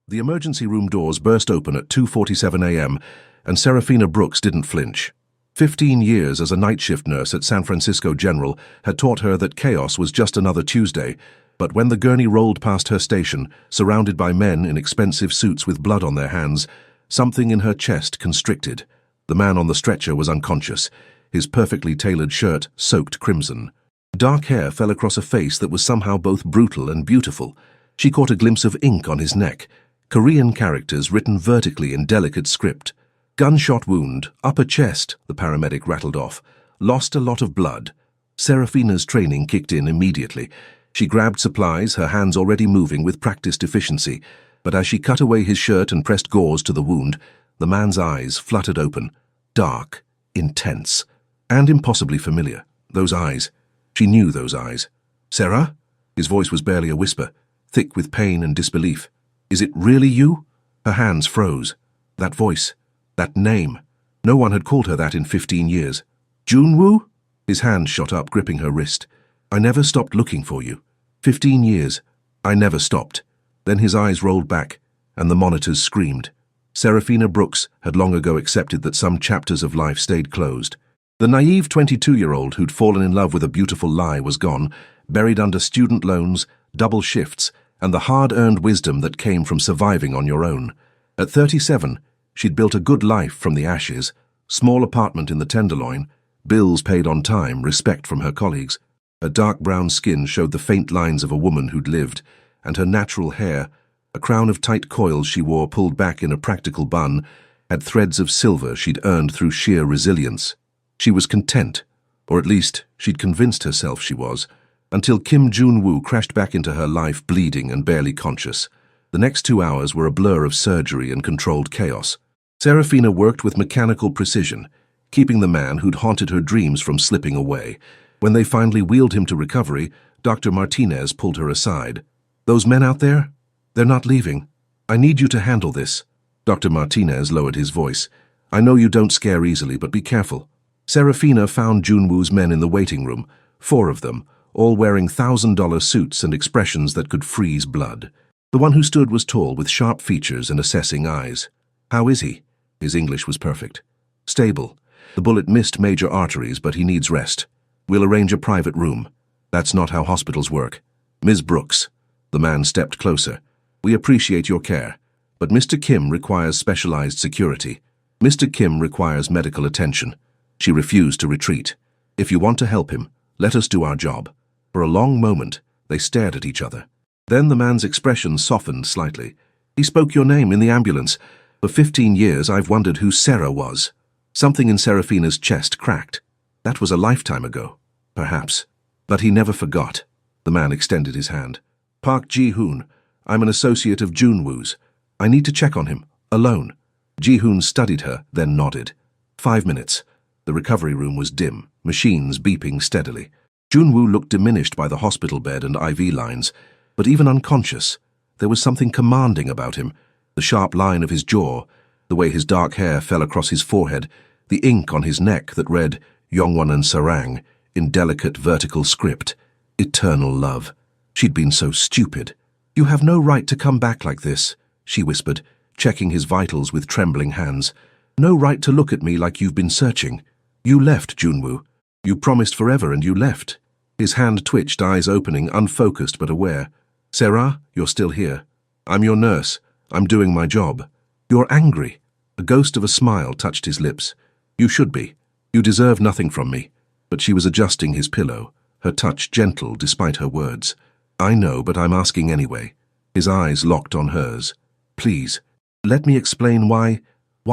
The emergency room doors burst open at 2:47 a.m., and Serafina Brooks didn't flinch. 15 years as a night shift nurse at San Francisco General had taught her that chaos was just another Tuesday, but when the gurney rolled past her station, surrounded by men in expensive suits with blood on their hands, something in her chest constricted. The man on the stretcher was unconscious, his perfectly tailored shirt soaked crimson. Dark hair fell across a face that was somehow both brutal and beautiful. She caught a glimpse of ink on his neck, Korean characters written vertically in delicate script. Gunshot wound, upper chest, the paramedic rattled off. Lost a lot of blood. Serafina's training kicked in immediately. She grabbed supplies, her hands already moving with practiced efficiency, but as she cut away his shirt and pressed gauze to the wound, the man's eyes fluttered open. Dark, intense, and impossibly familiar. Those eyes. She knew those eyes. "Sarah?" His voice was barely a whisper, thick with pain and disbelief. "Is it really you?" Her hands froze. That voice, that name. No one had called her that in 15 years. "Junwoo?" His hand shot up, gripping her wrist. "I never stopped looking for you. 15 years. I never stopped." Then his eyes rolled back, and the monitors screamed. Serafina Brooks had long ago accepted that some chapters of life stayed closed. The naive 22-year-old who'd fallen in love with a beautiful lie was gone, buried under student loans, double shifts, and the hard-earned wisdom that came from surviving on your own. At 37, she'd built a good life from the ashes, small apartment in the Tenderloin, bills paid on time, respect from her colleagues. Her dark brown skin showed the faint lines of a woman who'd lived, and her natural hair, a crown of tight coils she wore pulled back in a practical bun, had threads of silver she'd earned through sheer resilience. She was content, or at least she'd convinced herself she was, until Kim Junwoo crashed back into her life bleeding and barely conscious. The next 2 hours were a blur of surgery and controlled chaos. Serafina worked with mechanical precision, keeping the man who'd haunted her dreams from slipping away. When they finally wheeled him to recovery, Dr. Martinez pulled her aside. "Those men out there? They're not leaving. I need you to handle this." Dr. Martinez lowered his voice. "I know you don't scare easily, but be careful." Serafina found Junwoo's men in the waiting room, 4 of them, all wearing $1,000 suits and expressions that could freeze blood. The one who stood was tall, with sharp features and assessing eyes. "How is he?" His English was perfect. "Stable. The bullet missed major arteries, but he needs rest. We'll arrange a private room. That's not how hospitals work. Ms. Brooks." The man stepped closer. "We appreciate your care, but Mr. Kim requires specialized security. Mr. Kim requires medical attention." She refused to retreat. "If you want to help him, let us do our job." For a long moment, they stared at each other. Then the man's expression softened slightly. "He spoke your name in the ambulance. For 15 years I've wondered who Sarah was." Something in Serafina's chest cracked. That was a lifetime ago, perhaps. But he never forgot. The man extended his hand. "Park Ji-hoon, I'm an associate of Junwoo's. I need to check on him, alone." Ji-hoon studied her, then nodded. 5 minutes. The recovery room was dim, machines beeping steadily. Junwoo looked diminished by the hospital bed and IV lines, but even unconscious, there was something commanding about him. The sharp line of his jaw, the way his dark hair fell across his forehead, the ink on his neck that read Yongwon and Sarang in delicate vertical script. Eternal love. She'd been so stupid. "You have no right to come back like this," she whispered, checking his vitals with trembling hands. "No right to look at me like you've been searching. You left, Junwoo. You promised forever and you left." His hand twitched, eyes opening, unfocused but aware. "Sarah, you're still here. I'm your nurse. I'm doing my job." "You're angry." A ghost of a smile touched his lips. "You should be. You deserve nothing from me." But she was adjusting his pillow, her touch gentle despite her words. "I know, but I'm asking anyway." His eyes locked on hers. "Please, let me explain why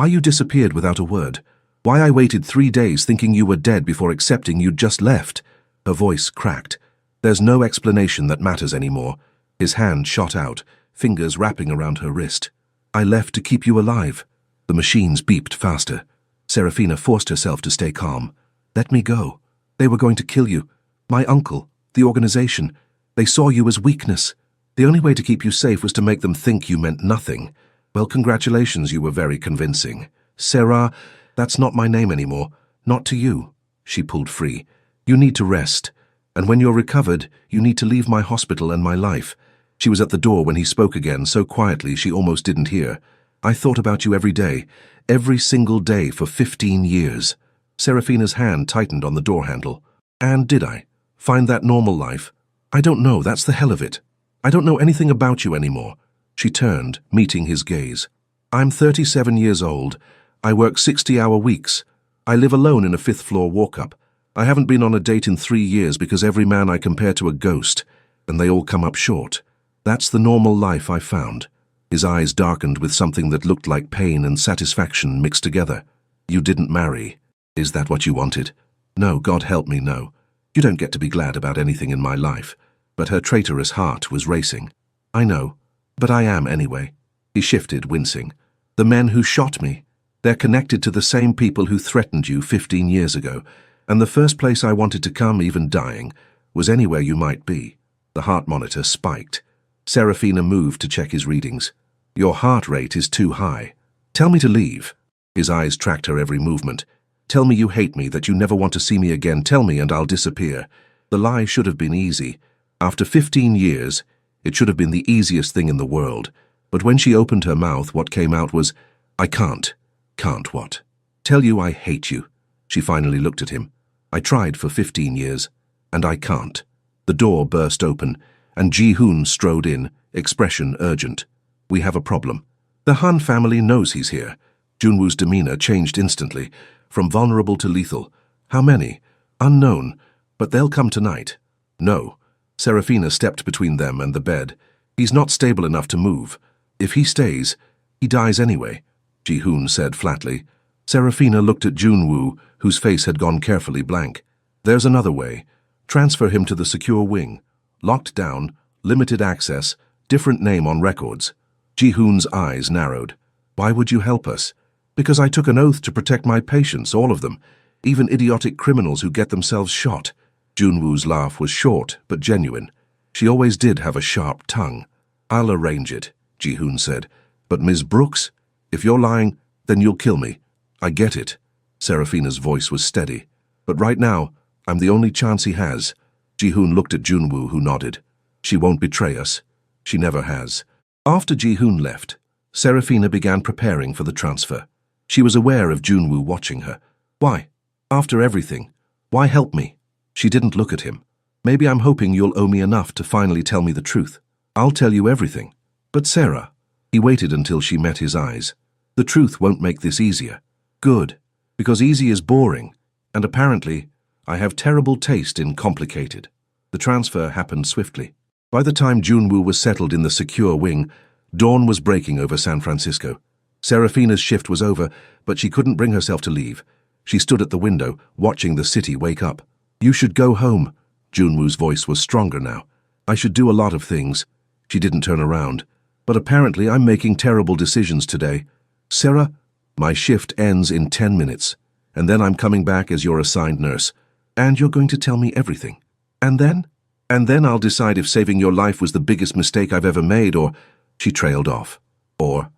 you disappeared without a word. Why I waited 3 days thinking you were dead before accepting you'd just left." Her voice cracked. "There's no explanation that matters anymore." His hand shot out, fingers wrapping around her wrist. "I left to keep you alive." The machines beeped faster. Serafina forced herself to stay calm. "Let me go. They were going to kill you. My uncle, the organization. They saw you as weakness. The only way to keep you safe was to make them think you meant nothing. Well, congratulations, you were very convincing. Sarah, that's not my name anymore. Not to you." She pulled free. "You need to rest. And when you're recovered, you need to leave my hospital and my life." She was at the door when he spoke again, so quietly she almost didn't hear. "I thought about you every day, every single day for 15 years. Serafina's hand tightened on the door handle. "And did I find that normal life? I don't know, that's the hell of it. I don't know anything about you anymore." She turned, meeting his gaze. "I'm 37 years old. I work 60-hour weeks. I live alone in a 5th-floor walk-up. I haven't been on a date in 3 years because every man I compare to a ghost, and they all come up short. That's the normal life I found." His eyes darkened with something that looked like pain and satisfaction mixed together. "You didn't marry. Is that what you wanted?" "No, God help me, no. You don't get to be glad about anything in my life." But her traitorous heart was racing. "I know, but I am anyway." He shifted, wincing. "The men who shot me, they're connected to the same people who threatened you 15 years ago, and the first place I wanted to come, even dying, was anywhere you might be." The heart monitor spiked. Serafina moved to check his readings. "Your heart rate is too high. Tell me to leave." His eyes tracked her every movement. "Tell me you hate me, that you never want to see me again. Tell me and I'll disappear." The lie should have been easy. After 15 years, it should have been the easiest thing in the world. But when she opened her mouth, what came out was, "I can't." "Can't what?" "Tell you I hate you." She finally looked at him. "I tried for 15 years, and I can't." The door burst open, and Ji-hoon strode in, expression urgent. "We have a problem. The Han family knows he's here." Junwoo's demeanor changed instantly, from vulnerable to lethal. "How many?" "Unknown, but they'll come tonight." "No." Serafina stepped between them and the bed. "He's not stable enough to move. If he stays, he dies anyway," Ji-hoon said flatly. Serafina looked at Junwoo, whose face had gone carefully blank. "There's another way. Transfer him to the secure wing. Locked down, limited access, different name on records." Ji-hoon's eyes narrowed. "Why would you help us?" "Because I took an oath to protect my patients, all of them, even idiotic criminals who get themselves shot." Junwoo's laugh was short but genuine. She always did have a sharp tongue. "I'll arrange it," Ji-hoon said. "But Ms. Brooks, if you're lying, then you'll kill me." "I get it." Serafina's voice was steady. "But right now, I'm the only chance he has." Ji-hoon looked at Junwoo, who nodded. "She won't betray us. She never has." After Ji-hoon left, Serafina began preparing for the transfer. She was aware of Junwoo watching her. "Why? After everything, why help me?" She didn't look at him. "Maybe I'm hoping you'll owe me enough to finally tell me the truth." "I'll tell you everything." "But Sarah..." He waited until she met his eyes. "The truth won't make this easier." "Good. Because easy is boring. And apparently, I have terrible taste in complicated." The transfer happened swiftly. By the time Junwoo was settled in the secure wing, dawn was breaking over San Francisco. Serafina's shift was over, but she couldn't bring herself to leave. She stood at the window, watching the city wake up. "You should go home." Junwoo's voice was stronger now. "I should do a lot of things." She didn't turn around. "But apparently I'm making terrible decisions today." "Sarah, my shift ends in 10 minutes, and then I'm coming back as your assigned nurse. And you're going to tell me everything. And then? And then I'll decide if saving your life was the biggest mistake I've ever made, or..." She trailed off. Or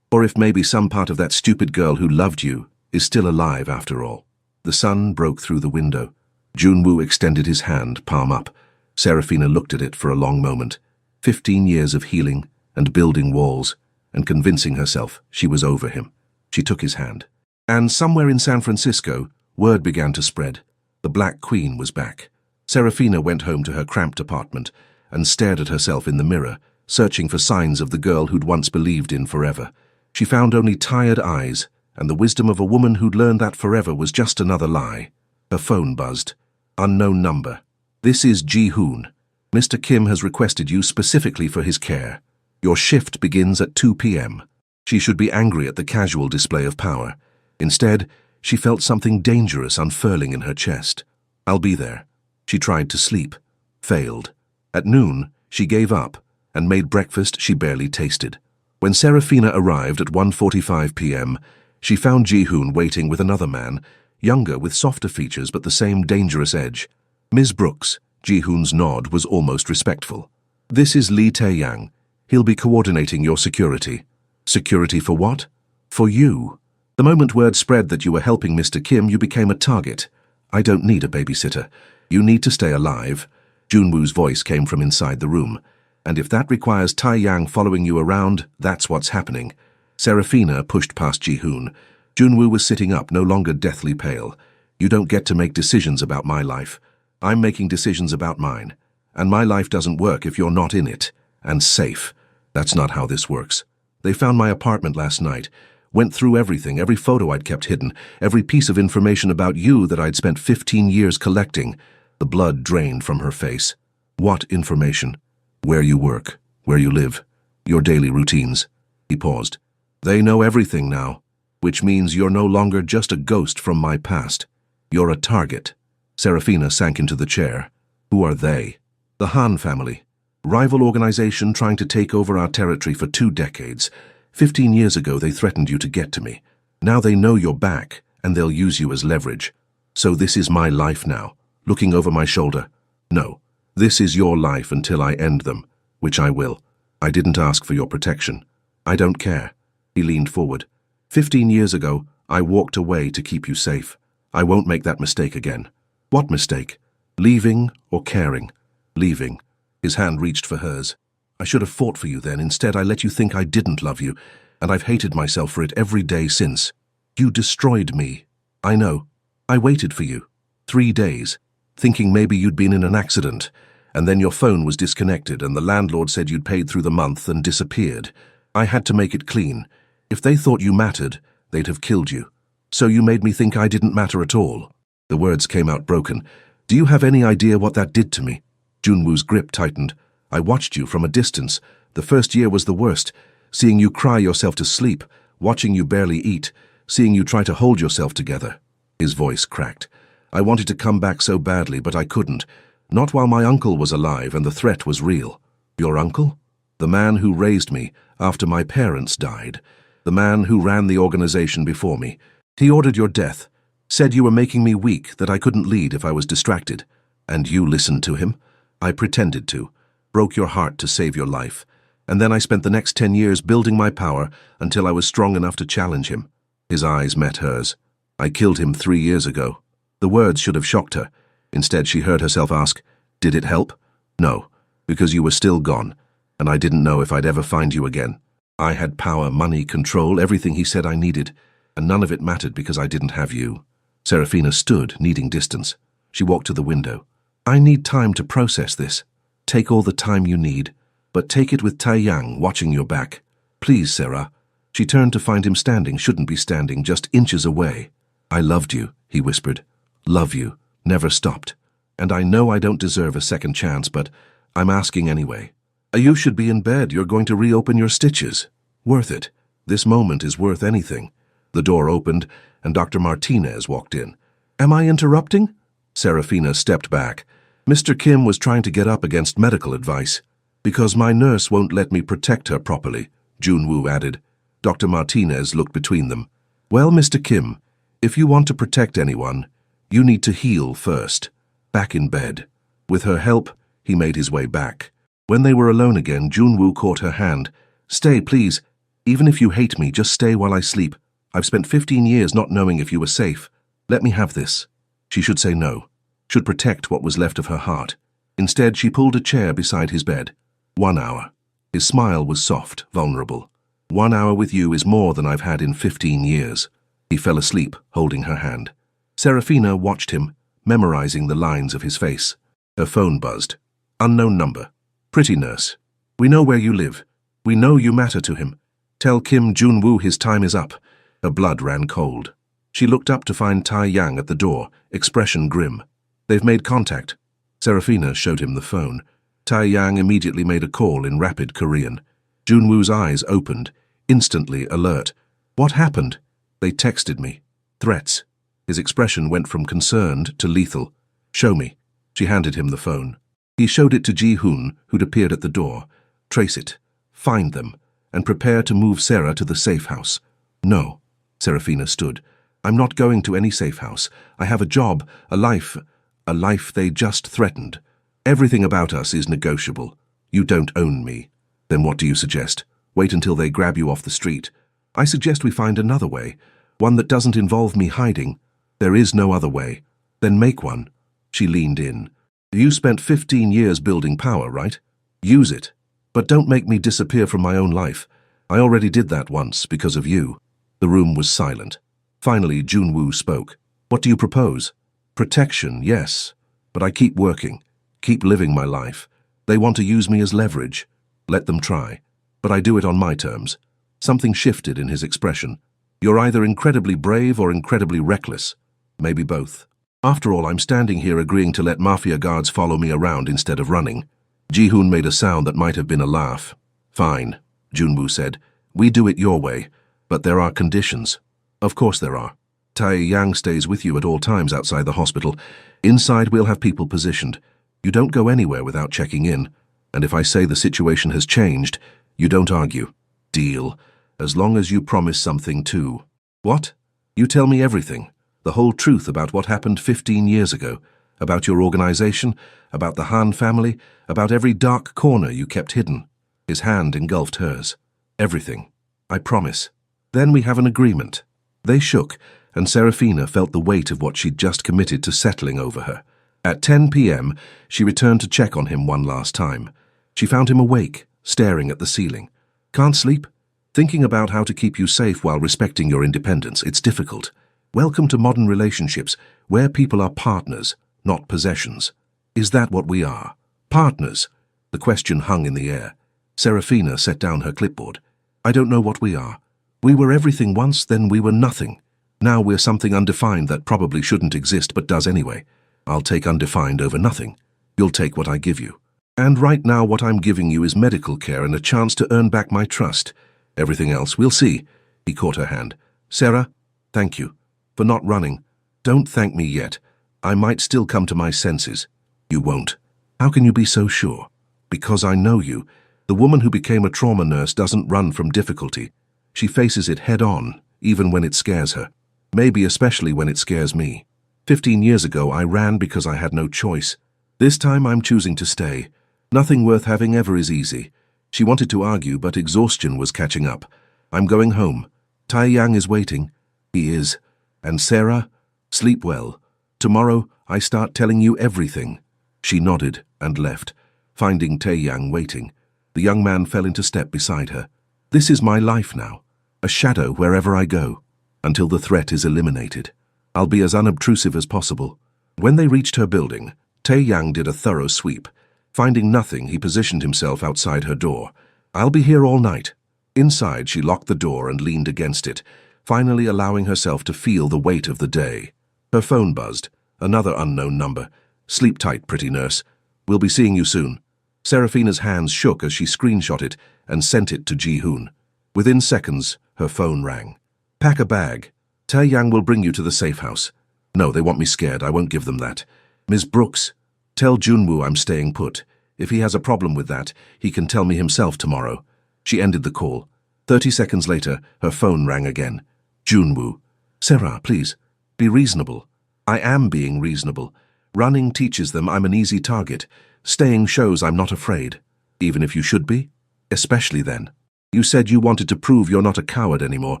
if maybe some part of that stupid girl who loved you is still alive after all." The sun broke through the window. Junwoo extended his hand, palm up. Serafina looked at it for a long moment. 15 years of healing and building walls, and convincing herself she was over him. She took his hand. And somewhere in San Francisco, word began to spread. The Black Queen was back. Serafina went home to her cramped apartment and stared at herself in the mirror, searching for signs of the girl who'd once believed in forever. She found only tired eyes and the wisdom of a woman who'd learned that forever was just another lie. Her phone buzzed. Unknown number. "This is Ji-hoon. Mr. Kim has requested you specifically for his care. Your shift begins at 2 p.m. She should be angry at the casual display of power. Instead, she felt something dangerous unfurling in her chest. "I'll be there." She tried to sleep. Failed. At noon, she gave up and made breakfast she barely tasted. When Serafina arrived at 1:45 p.m., she found Ji-hoon waiting with another man, younger with softer features but the same dangerous edge. "Ms. Brooks." Ji-hoon's nod was almost respectful. "This is Lee Tae-yang. He'll be coordinating your security." "Security for what?" "For you. The moment word spread that you were helping Mr. Kim, you became a target. I don't need a babysitter. You need to stay alive." Junwoo's voice came from inside the room. And if that requires Tai Yang following you around, that's what's happening. Serafina pushed past Ji-hoon. Junwoo was sitting up, no longer deathly pale. You don't get to make decisions about my life. I'm making decisions about mine. And my life doesn't work if you're not in it. And safe. That's not how this works. They found my apartment last night. Went through everything, every photo I'd kept hidden, every piece of information about you that I'd spent 15 years collecting. The blood drained from her face. What information? Where you work, where you live, your daily routines. He paused. They know everything now, which means you're no longer just a ghost from my past. You're a target. Serafina sank into the chair. Who are they? The Han family. Rival organization trying to take over our territory for 2 decades. 15 years ago they threatened you to get to me. Now they know you're back, and they'll use you as leverage. So this is my life now, looking over my shoulder. No, this is your life until I end them, which I will. I didn't ask for your protection. I don't care. He leaned forward. 15 years ago, I walked away to keep you safe. I won't make that mistake again. What mistake? Leaving or caring? Leaving. His hand reached for hers. I should have fought for you then. Instead, I let you think I didn't love you, and I've hated myself for it every day since. You destroyed me. I know. I waited for you. 3 days, thinking maybe you'd been in an accident, and then your phone was disconnected and the landlord said you'd paid through the month and disappeared. I had to make it clean. If they thought you mattered, they'd have killed you. So you made me think I didn't matter at all. The words came out broken. Do you have any idea what that did to me? Junwoo's grip tightened. I watched you from a distance. The first year was the worst. Seeing you cry yourself to sleep, watching you barely eat, seeing you try to hold yourself together. His voice cracked. I wanted to come back so badly, but I couldn't. Not while my uncle was alive and the threat was real. Your uncle? The man who raised me after my parents died. The man who ran the organization before me. He ordered your death. Said you were making me weak, that I couldn't lead if I was distracted. And you listened to him? I pretended to. Broke your heart to save your life. And then I spent the next 10 years building my power until I was strong enough to challenge him. His eyes met hers. I killed him 3 years ago. The words should have shocked her. Instead, she heard herself ask, did it help? No, because you were still gone, and I didn't know if I'd ever find you again. I had power, money, control, everything he said I needed, and none of it mattered because I didn't have you. Serafina stood, needing distance. She walked to the window. I need time to process this. Take all the time you need, but take it with Tai Yang watching your back. Please, Sarah. She turned to find him standing, shouldn't be standing, just inches away. I loved you, he whispered. Love you, never stopped. And I know I don't deserve a second chance, but I'm asking anyway. You should be in bed, you're going to reopen your stitches. Worth it. This moment is worth anything. The door opened, and Dr. Martinez walked in. Am I interrupting? Serafina stepped back. Mr. Kim was trying to get up against medical advice. Because my nurse won't let me protect her properly, Junwoo added. Dr. Martinez looked between them. Well, Mr. Kim, if you want to protect anyone, you need to heal first. Back in bed. With her help, he made his way back. When they were alone again, Junwoo caught her hand. Stay, please. Even if you hate me, just stay while I sleep. I've spent 15 years not knowing if you were safe. Let me have this. She should say no. Should protect what was left of her heart. Instead, she pulled a chair beside his bed. 1 hour. His smile was soft, vulnerable. 1 hour with you is more than I've had in 15 years. He fell asleep, holding her hand. Serafina watched him, memorizing the lines of his face. Her phone buzzed. Unknown number. Pretty nurse. We know where you live. We know you matter to him. Tell Kim Junwoo his time is up. Her blood ran cold. She looked up to find Tai Yang at the door, expression grim. They've made contact. Serafina showed him the phone. Tai Yang immediately made a call in rapid Korean. Junwoo's eyes opened, instantly alert. What happened? They texted me. Threats. His expression went from concerned to lethal. Show me. She handed him the phone. He showed it to Ji-hoon, who'd appeared at the door. Trace it. Find them. And prepare to move Sarah to the safe house. No. Serafina stood. I'm not going to any safe house. I have a job, a life they just threatened. Everything about us is negotiable. You don't own me. Then what do you suggest? Wait until they grab you off the street. I suggest we find another way, one that doesn't involve me hiding. There is no other way. Then make one. She leaned in. You spent 15 years building power, right? Use it. But don't make me disappear from my own life. I already did that once because of you." The room was silent. Finally, Junwoo spoke. "What do you propose?" "Protection, yes. But I keep working, keep living my life. They want to use me as leverage. Let them try. But I do it on my terms." Something shifted in his expression. "You're either incredibly brave or incredibly reckless. Maybe both. After all, I'm standing here agreeing to let Mafia guards follow me around instead of running." Ji-hoon made a sound that might have been a laugh. "Fine," Junwoo said. "We do it your way. But there are conditions." "Of course there are. Tae-yang stays with you at all times outside the hospital. Inside we'll have people positioned. You don't go anywhere without checking in. And if I say the situation has changed, you don't argue. Deal. As long as you promise something too." "What?" "You tell me everything. The whole truth about what happened 15 years ago. About your organization, about the Han family, about every dark corner you kept hidden." His hand engulfed hers. "Everything. I promise." "Then we have an agreement." They shook, and Serafina felt the weight of what she'd just committed to settling over her. At 10 p.m., she returned to check on him one last time. She found him awake, staring at the ceiling. "Can't sleep?" "Thinking about how to keep you safe while respecting your independence. It's difficult. Welcome to modern relationships, where people are partners, not possessions." "Is that what we are? Partners?" The question hung in the air. Serafina set down her clipboard. "I don't know what we are. We were everything once, then we were nothing. Now we're something undefined that probably shouldn't exist but does anyway. I'll take undefined over nothing. You'll take what I give you. And right now what I'm giving you is medical care and a chance to earn back my trust. Everything else, we'll see." He caught her hand. "Sarah, thank you. For not running. Don't thank me yet. I might still come to my senses." "You won't." "How can you be so sure?" "Because I know you. The woman who became a trauma nurse doesn't run from difficulty. She faces it head-on, even when it scares her. Maybe especially when it scares me. 15 years ago, I ran because I had no choice. This time I'm choosing to stay. Nothing worth having ever is easy." She wanted to argue, but exhaustion was catching up. "I'm going home. Tae-yang is waiting." "He is. And Sarah, sleep well. Tomorrow, I start telling you everything." She nodded and left, finding Tae-yang waiting. The young man fell into step beside her. "This is my life now. A shadow wherever I go. Until the threat is eliminated. I'll be as unobtrusive as possible." When they reached her building, Tae-yang did a thorough sweep. Finding nothing, he positioned himself outside her door. "I'll be here all night." Inside, she locked the door and leaned against it, finally allowing herself to feel the weight of the day. Her phone buzzed. Another unknown number. "Sleep tight, pretty nurse. We'll be seeing you soon." Serafina's hands shook as she screenshot it and sent it to Ji-hoon. Within seconds, her phone rang. "Pack a bag. Tae-yang will bring you to the safe house." "No, they want me scared. I won't give them that." "Ms. Brooks, tell Junwoo I'm staying put. If he has a problem with that, he can tell me himself tomorrow." She ended the call. 30 seconds later, her phone rang again. Junwoo. "Sarah, please, be reasonable." "I am being reasonable. Running teaches them I'm an easy target. Staying shows I'm not afraid." "Even if you should be?" "Especially then. You said you wanted to prove you're not a coward anymore.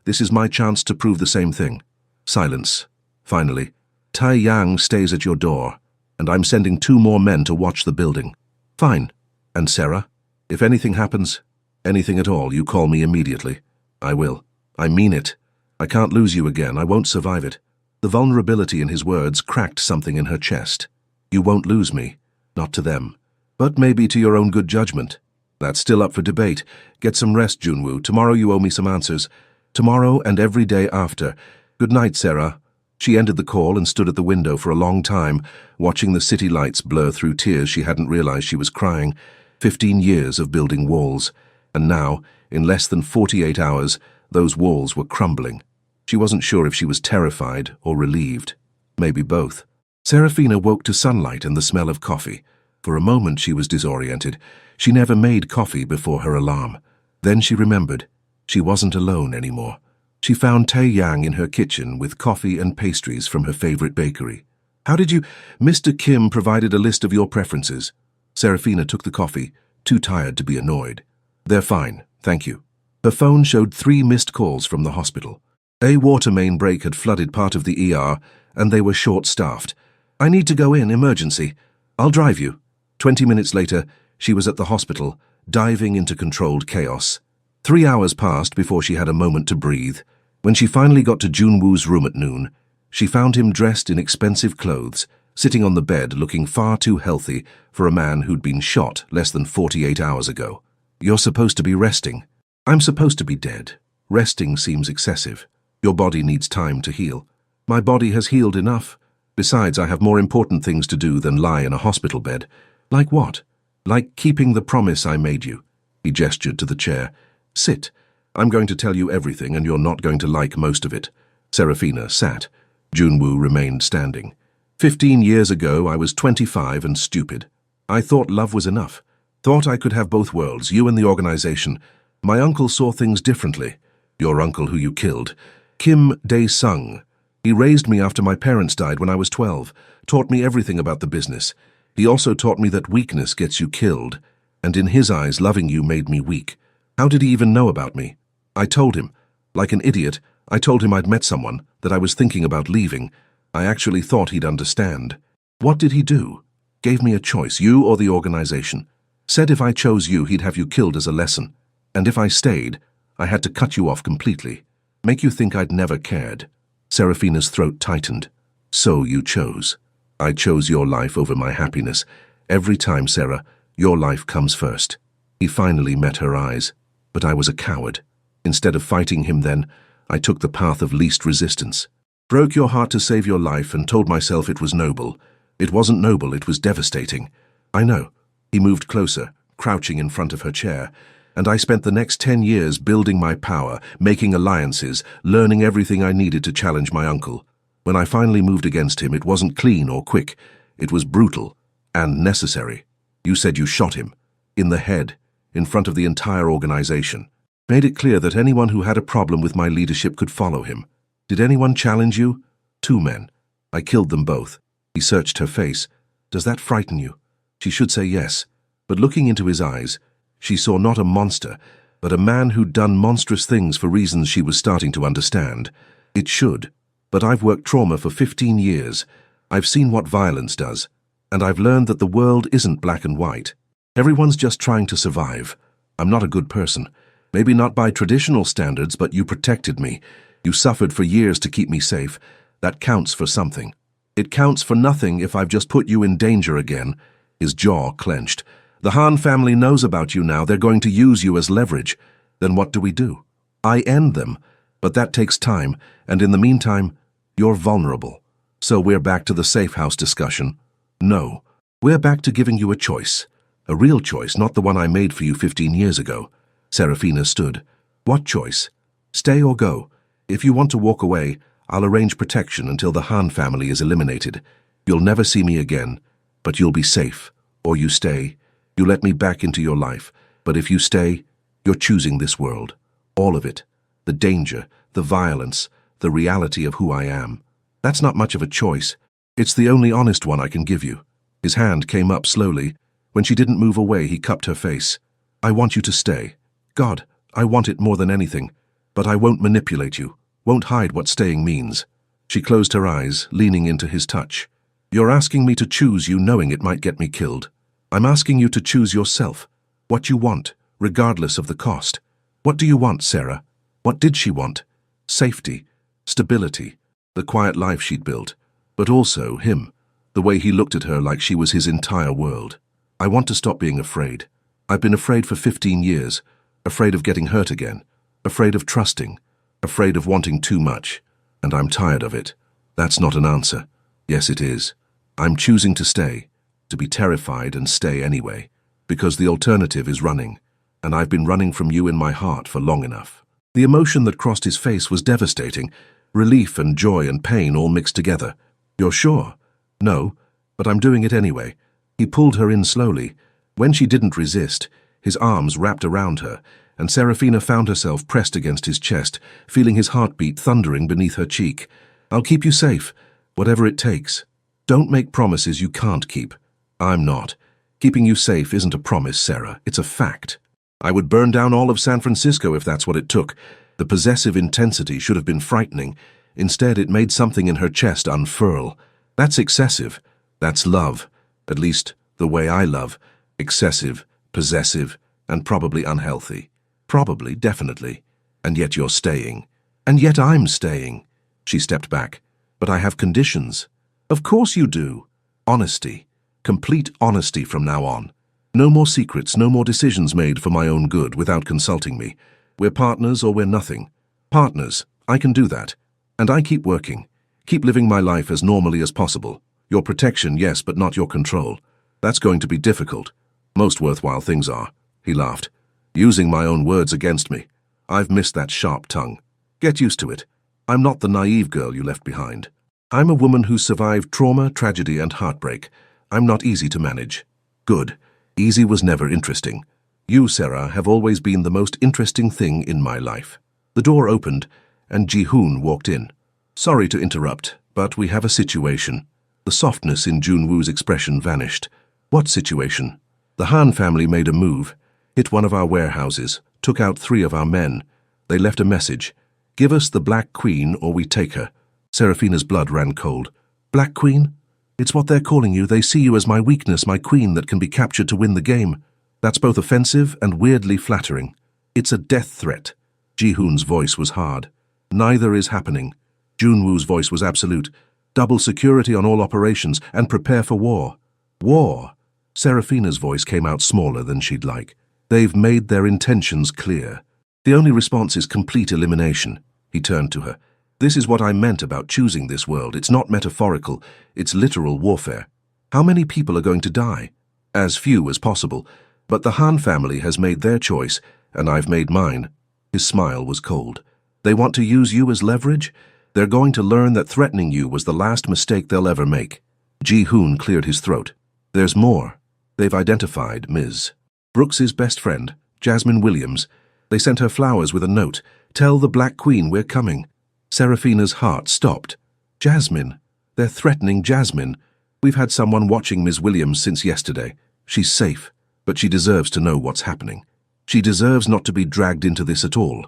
This is my chance to prove the same thing." Silence. Finally, "Tae-yang stays at your door, and I'm sending 2 more men to watch the building." "Fine. And Sarah? If anything happens, anything at all, you call me immediately." "I will. I mean it. I can't lose you again. I won't survive it." The vulnerability in his words cracked something in her chest. "You won't lose me. Not to them. But maybe to your own good judgment." "That's still up for debate. Get some rest, Junwoo. Tomorrow you owe me some answers. Tomorrow and every day after. Good night, Sarah." She ended the call and stood at the window for a long time, watching the city lights blur through tears she hadn't realized she was crying. 15 years of building walls. And now, in less than 48 hours, those walls were crumbling. She wasn't sure if she was terrified or relieved. Maybe both. Serafina woke to sunlight and the smell of coffee. For a moment she was disoriented. She never made coffee before her alarm. Then she remembered. She wasn't alone anymore. She found Tae-yang in her kitchen with coffee and pastries from her favorite bakery. "How did you—" "Mr. Kim provided a list of your preferences." Serafina took the coffee, too tired to be annoyed. "They're fine, thank you." Her phone showed 3 missed calls from the hospital. A water main break had flooded part of the ER, and they were short-staffed. "I need to go in, emergency. I'll drive you." 20 minutes later, she was at the hospital, diving into controlled chaos. 3 hours passed before she had a moment to breathe. When she finally got to Junwoo's room at noon, she found him dressed in expensive clothes, sitting on the bed looking far too healthy for a man who'd been shot less than 48 hours ago. "You're supposed to be resting." "I'm supposed to be dead. Resting seems excessive. Your body needs time to heal." "My body has healed enough. Besides, I have more important things to do than lie in a hospital bed." "Like what?" "Like keeping the promise I made you." He gestured to the chair. "Sit. I'm going to tell you everything, and you're not going to like most of it." Serafina sat. Junwoo remained standing. 15 years ago, I was 25 and stupid. I thought love was enough. Thought I could have both worlds, you and the organization. My uncle saw things differently. Your uncle who you killed. Kim Dae-sung. He raised me after my parents died when I was 12, taught me everything about the business. He also taught me that weakness gets you killed, and in his eyes, loving you made me weak. How did he even know about me? I told him. Like an idiot, I told him I'd met someone, that I was thinking about leaving. I actually thought he'd understand. What did he do? Gave me a choice, you or the organization. Said if I chose you, he'd have you killed as a lesson. And if I stayed, I had to cut you off completely. Make you think I'd never cared. Serafina's throat tightened. So you chose. I chose your life over my happiness. Every time, Sarah, your life comes first. He finally met her eyes. But I was a coward. Instead of fighting him then, I took the path of least resistance. Broke your heart to save your life and told myself it was noble. It wasn't noble, it was devastating. I know. He moved closer, crouching in front of her chair, and I spent the next 10 years building my power, making alliances, learning everything I needed to challenge my uncle. When I finally moved against him, it wasn't clean or quick. It was brutal and necessary. You said you shot him. In the head, in front of the entire organization. Made it clear that anyone who had a problem with my leadership could follow him. Did anyone challenge you? 2 men. I killed them both. He searched her face. Does that frighten you? She should say yes, but looking into his eyes, she saw not a monster, but a man who'd done monstrous things for reasons she was starting to understand. It should. But I've worked trauma for 15 years. I've seen what violence does, and I've learned that the world isn't black and white. Everyone's just trying to survive. I'm not a good person. Maybe not by traditional standards, but you protected me. You suffered for years to keep me safe. That counts for something. It counts for nothing if I've just put you in danger again. His jaw clenched. The Han family knows about you now. They're going to use you as leverage. Then what do? I end them. But that takes time, and in the meantime, you're vulnerable. So we're back to the safe house discussion. No. We're back to giving you a choice. A real choice, not the one I made for you 15 years ago. Serafina stood. What choice? Stay or go? If you want to walk away, I'll arrange protection until the Han family is eliminated. You'll never see me again, but you'll be safe. Or you stay. You let me back into your life. But if you stay, you're choosing this world. All of it. The danger, the violence, the reality of who I am. That's not much of a choice. It's the only honest one I can give you. His hand came up slowly. When she didn't move away, he cupped her face. I want you to stay. God, I want it more than anything. But I won't manipulate you, won't hide what staying means. She closed her eyes, leaning into his touch. You're asking me to choose you knowing it might get me killed. I'm asking you to choose yourself. What you want, regardless of the cost. What do you want, Sarah? What did she want? Safety, stability, the quiet life she'd built. But also him, the way he looked at her like she was his entire world. I want to stop being afraid. I've been afraid for 15 years, afraid of getting hurt again. Afraid of trusting, afraid of wanting too much, and I'm tired of it. That's not an answer. Yes, it is. I'm choosing to stay, to be terrified and stay anyway, because the alternative is running, and I've been running from you in my heart for long enough. The emotion that crossed his face was devastating, relief and joy and pain all mixed together. You're sure? No, but I'm doing it anyway. He pulled her in slowly. When she didn't resist, his arms wrapped around her, and Serafina found herself pressed against his chest, feeling his heartbeat thundering beneath her cheek. I'll keep you safe, whatever it takes. Don't make promises you can't keep. I'm not. Keeping you safe isn't a promise, Sarah. It's a fact. I would burn down all of San Francisco if that's what it took. The possessive intensity should have been frightening. Instead, it made something in her chest unfurl. That's excessive. That's love. At least, the way I love. Excessive, possessive, and probably unhealthy. Probably, definitely. And yet you're staying. And yet I'm staying. She stepped back. But I have conditions. Of course you do. Honesty. Complete honesty from now on. No more secrets, no more decisions made for my own good without consulting me. We're partners or we're nothing. Partners. I can do that. And I keep working. Keep living my life as normally as possible. Your protection, yes, but not your control. That's going to be difficult. Most worthwhile things are. He laughed. Using my own words against me. I've missed that sharp tongue. Get used to it. I'm not the naive girl you left behind. I'm a woman who survived trauma, tragedy, and heartbreak. I'm not easy to manage. Good. Easy was never interesting. You, Sarah, have always been the most interesting thing in my life. The door opened, and Ji-hoon walked in. Sorry to interrupt, but we have a situation. The softness in Junwoo's expression vanished. What situation? The Han family made a move, hit one of our warehouses, took out 3 of our men. They left a message. Give us the Black Queen or we take her. Serafina's blood ran cold. Black Queen? It's what they're calling you. They see you as my weakness, my queen that can be captured to win the game. That's both offensive and weirdly flattering. It's a death threat. Ji-hoon's voice was hard. Neither is happening. Junwoo's voice was absolute. Double security on all operations and prepare for war. War? Serafina's voice came out smaller than she'd like. They've made their intentions clear. The only response is complete elimination. He turned to her. This is what I meant about choosing this world. It's not metaphorical. It's literal warfare. How many people are going to die? As few as possible. But the Han family has made their choice, and I've made mine. His smile was cold. They want to use you as leverage? They're going to learn that threatening you was the last mistake they'll ever make. Ji-hoon cleared his throat. There's more. They've identified Ms. Brooks's best friend, Jasmine Williams. They sent her flowers with a note. Tell the Black Queen we're coming. Serafina's heart stopped. Jasmine. They're threatening Jasmine. We've had someone watching Ms. Williams since yesterday. She's safe, but she deserves to know what's happening. She deserves not to be dragged into this at all.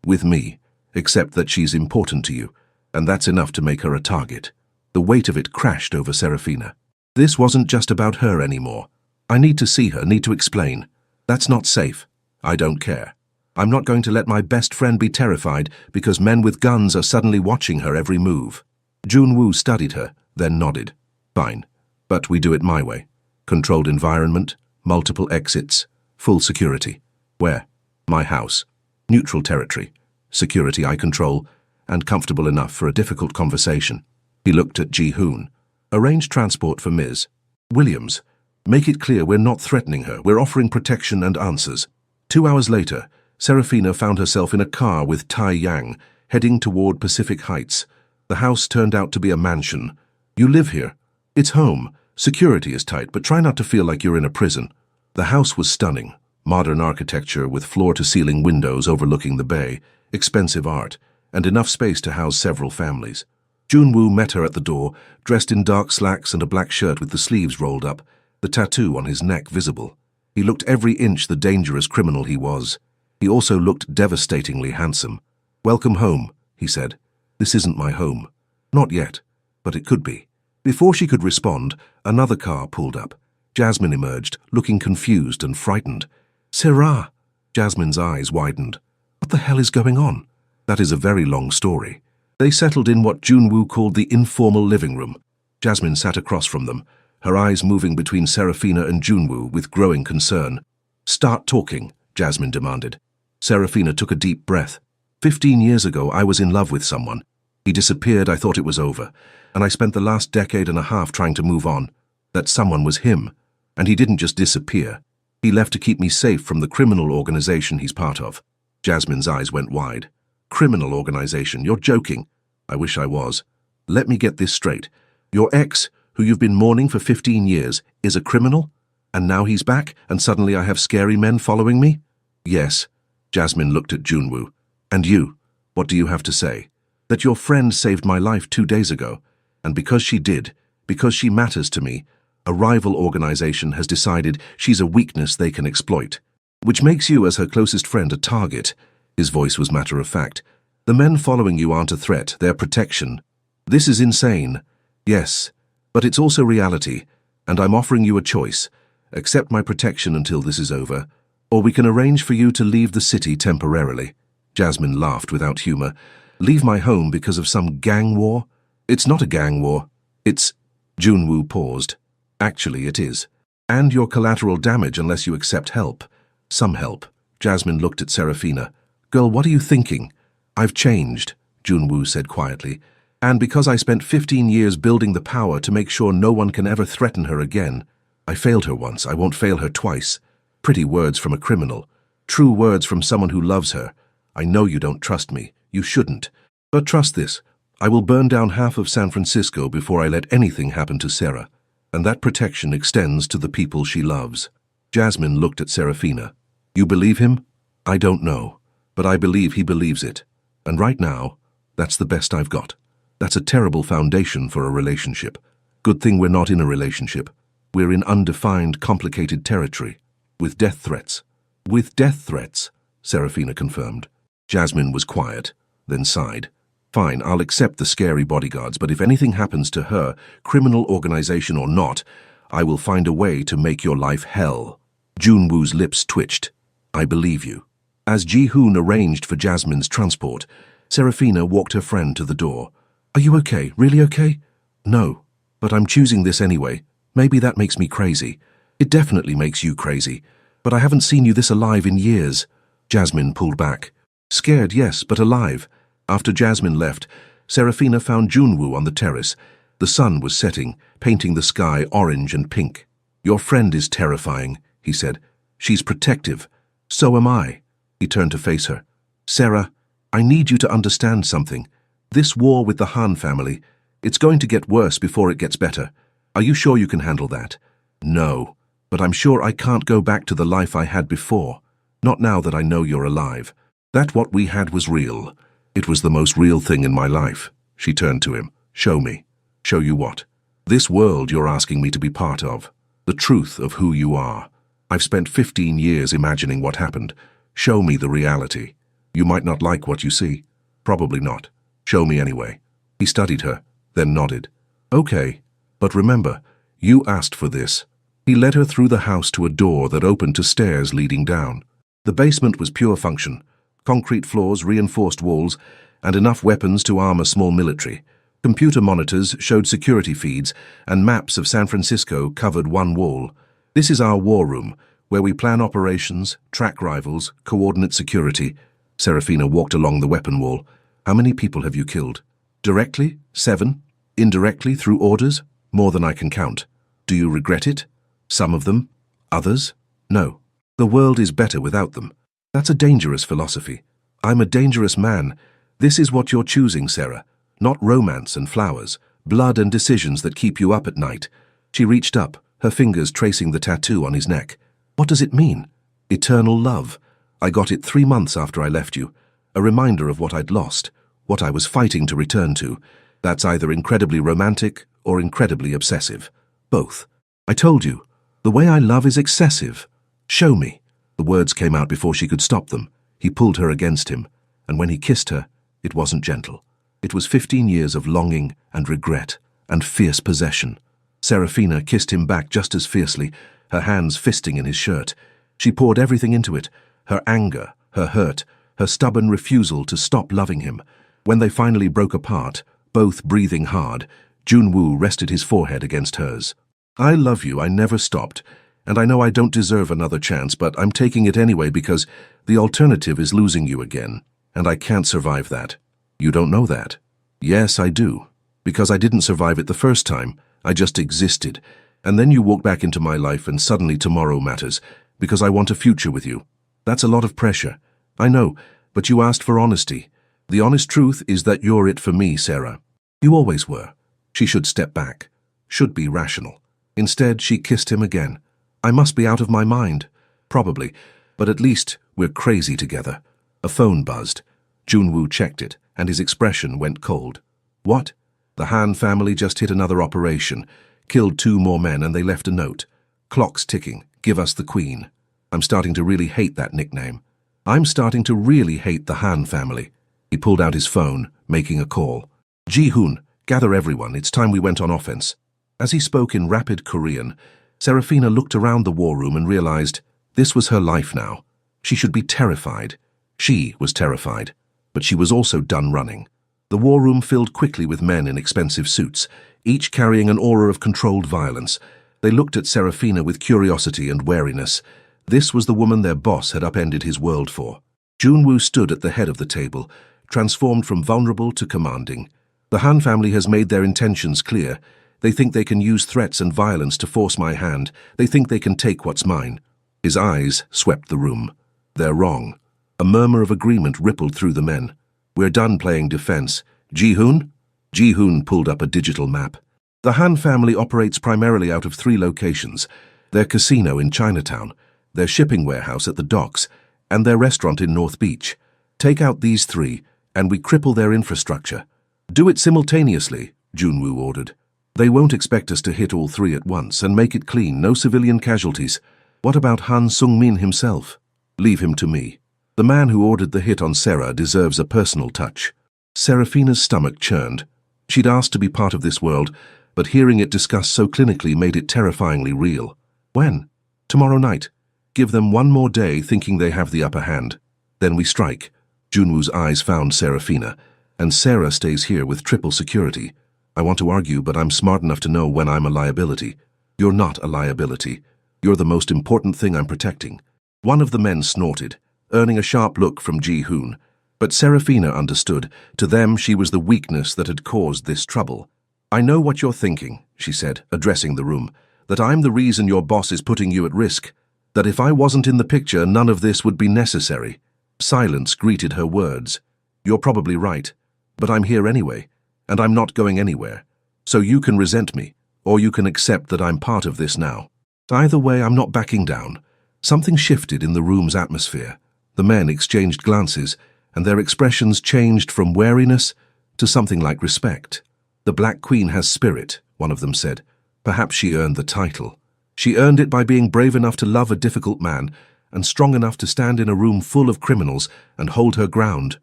With me. Except that she's important to you, and that's enough to make her a target. The weight of it crashed over Serafina. This wasn't just about her anymore. I need to see her, need to explain. That's not safe. I don't care. I'm not going to let my best friend be terrified because men with guns are suddenly watching her every move. Junwoo studied her, then nodded. Fine. But we do it my way. Controlled environment, multiple exits, full security. Where? My house. Neutral territory. Security I control, and comfortable enough for a difficult conversation. He looked at Ji-hoon. Arrange transport for Ms. Williams. Make it clear we're not threatening her. We're offering protection and answers. 2 hours later, Serafina found herself in a car with Tai Yang, heading toward Pacific Heights. The house turned out to be a mansion. You live here. It's home. Security is tight, but try not to feel like you're in a prison. The house was stunning. Modern architecture with floor-to-ceiling windows overlooking the bay, expensive art, and enough space to house several families. Junwoo met her at the door, dressed in dark slacks and a black shirt with the sleeves rolled up, the tattoo on his neck visible. He looked every inch the dangerous criminal he was. He also looked devastatingly handsome. Welcome home, he said. This isn't my home. Not yet, but it could be. Before she could respond, another car pulled up. Jasmine emerged, looking confused and frightened. Sarah! Jasmine's eyes widened. What the hell is going on? That is a very long story. They settled in what Junwoo called the informal living room. Jasmine sat across from them, her eyes moving between Serafina and Junwoo with growing concern. Start talking, Jasmine demanded. Serafina took a deep breath. 15 years ago, I was in love with someone. He disappeared, I thought it was over, and I spent the last decade and a half trying to move on. That someone was him, and he didn't just disappear. He left to keep me safe from the criminal organization he's part of. Jasmine's eyes went wide. Criminal organization, you're joking. I wish I was. Let me get this straight. Your ex, who you've been mourning for 15 years, is a criminal? And now he's back, and suddenly I have scary men following me? Yes. Jasmine looked at Junwoo. And you, what do you have to say? That your friend saved my life 2 days ago, and because she did, because she matters to me, a rival organization has decided she's a weakness they can exploit, which makes you, as her closest friend, a target. His voice was matter of fact. The men following you aren't a threat, they're protection. This is insane. Yes, but it's also reality, and I'm offering you a choice. Accept my protection until this is over, Or we can arrange for you to leave the city temporarily. Jasmine laughed without humor. Leave my home because of some gang war? It's not a gang war. It's... Junwoo paused. Actually, it is. And your collateral damage unless you accept help. Some help. Jasmine looked at Serafina. Girl, what are you thinking? I've changed, Junwoo said quietly. And because I spent 15 years building the power to make sure no one can ever threaten her again. I failed her once, I won't fail her twice. Pretty words from a criminal. True words from someone who loves her. I know you don't trust me. You shouldn't. But trust this. I will burn down half of San Francisco before I let anything happen to Sarah. And that protection extends to the people she loves. Jasmine looked at Serafina. You believe him? I don't know. But I believe he believes it. And right now, that's the best I've got. That's a terrible foundation for a relationship. Good thing we're not in a relationship. We're in undefined, complicated territory. With death threats. With death threats, Serafina confirmed. Jasmine was quiet, then sighed. Fine, I'll accept the scary bodyguards, but if anything happens to her, criminal organization or not, I will find a way to make your life hell. Junwoo's lips twitched. I believe you. As Ji-hoon arranged for Jasmine's transport, Serafina walked her friend to the door. Are you okay? Really okay? No, but I'm choosing this anyway. Maybe that makes me crazy. It definitely makes you crazy. But I haven't seen you this alive in years. Jasmine pulled back. Scared, yes, but alive. After Jasmine left, Serafina found Junwoo on the terrace. The sun was setting, painting the sky orange and pink. Your friend is terrifying, he said. She's protective. So am I. He turned to face her. Sarah, I need you to understand something. This war with the Han family, it's going to get worse before it gets better. Are you sure you can handle that? No, but I'm sure I can't go back to the life I had before. Not now that I know you're alive. That what we had was real. It was the most real thing in my life. She turned to him. Show me. Show you what? This world you're asking me to be part of. The truth of who you are. I've spent 15 years imagining what happened. Show me the reality. You might not like what you see. Probably not. Show me anyway. He studied her, then nodded. Okay, but remember, you asked for this. He led her through the house to a door that opened to stairs leading down. The basement was pure function. Concrete floors, reinforced walls, and enough weapons to arm a small military. Computer monitors showed security feeds, and maps of San Francisco covered one wall. This is our war room, where we plan operations, track rivals, coordinate security. Serafina walked along the weapon wall. How many people have you killed? Directly? 7. Indirectly, through orders? More than I can count. Do you regret it? Some of them? Others? No. The world is better without them. That's a dangerous philosophy. I'm a dangerous man. This is what you're choosing, Sarah. Not romance and flowers, blood and decisions that keep you up at night. She reached up, her fingers tracing the tattoo on his neck. What does it mean? Eternal love. I got it 3 months after I left you. A reminder of what I'd lost, what I was fighting to return to. That's either incredibly romantic or incredibly obsessive. Both. I told you, the way I love is excessive. Show me. The words came out before she could stop them. He pulled her against him, and when he kissed her, it wasn't gentle. It was 15 years of longing and regret and fierce possession. Serafina kissed him back just as fiercely, her hands fisting in his shirt. She poured everything into it, her anger, her hurt, her stubborn refusal to stop loving him. When they finally broke apart, both breathing hard, Junwoo rested his forehead against hers. I love you, I never stopped. And I know I don't deserve another chance, but I'm taking it anyway because the alternative is losing you again, and I can't survive that. You don't know that? Yes, I do. Because I didn't survive it the first time. I just existed. And then you walk back into my life and suddenly tomorrow matters, because I want a future with you. That's a lot of pressure. I know, but you asked for honesty. The honest truth is that you're it for me, Sarah. You always were. She should step back. Should be rational. Instead, she kissed him again. I must be out of my mind. Probably, but at least we're crazy together. A phone buzzed. Junwoo checked it, and his expression went cold. What? The Han family just hit another operation, killed 2 more men, and they left a note. Clock's ticking. Give us the queen. I'm starting to really hate that nickname. I'm starting to really hate the Han family. He pulled out his phone, making a call. Ji-hoon, gather everyone. It's time we went on offense. As he spoke in rapid Korean, Serafina looked around the war room and realized this was her life now. She should be terrified. She was terrified, but she was also done running. The war room filled quickly with men in expensive suits, each carrying an aura of controlled violence. They looked at Serafina with curiosity and wariness. This was the woman their boss had upended his world for. Junwoo stood at the head of the table, transformed from vulnerable to commanding. The Han family has made their intentions clear. They think they can use threats and violence to force my hand. They think they can take what's mine. His eyes swept the room. They're wrong. A murmur of agreement rippled through the men. We're done playing defense. Ji-hoon? Ji-hoon pulled up a digital map. The Han family operates primarily out of 3 locations: their casino in Chinatown, their shipping warehouse at the docks, and their restaurant in North Beach. Take out these 3, and we cripple their infrastructure. Do it simultaneously, Junwoo ordered. They won't expect us to hit all 3 at once and make it clean, no civilian casualties. What about Han Sung-min himself? Leave him to me. The man who ordered the hit on Sarah deserves a personal touch. Serafina's stomach churned. She'd asked to be part of this world, but hearing it discussed so clinically made it terrifyingly real. When? Tomorrow night. Give them one more day thinking they have the upper hand. Then we strike. Junwoo's eyes found Serafina, and Sarah stays here with triple security. I want to argue, but I'm smart enough to know when I'm a liability. You're not a liability. You're the most important thing I'm protecting. One of the men snorted, earning a sharp look from Ji-hoon. But Serafina understood. To them, she was the weakness that had caused this trouble. I know what you're thinking, she said, addressing the room, that I'm the reason your boss is putting you at risk, that if I wasn't in the picture, none of this would be necessary. Silence greeted her words. You're probably right, but I'm here anyway, and I'm not going anywhere. So you can resent me, or you can accept that I'm part of this now. Either way, I'm not backing down. Something shifted in the room's atmosphere. The men exchanged glances, and their expressions changed from wariness to something like respect. The Black Queen has spirit, one of them said. Perhaps she earned the title. She earned it by being brave enough to love a difficult man and strong enough to stand in a room full of criminals and hold her ground,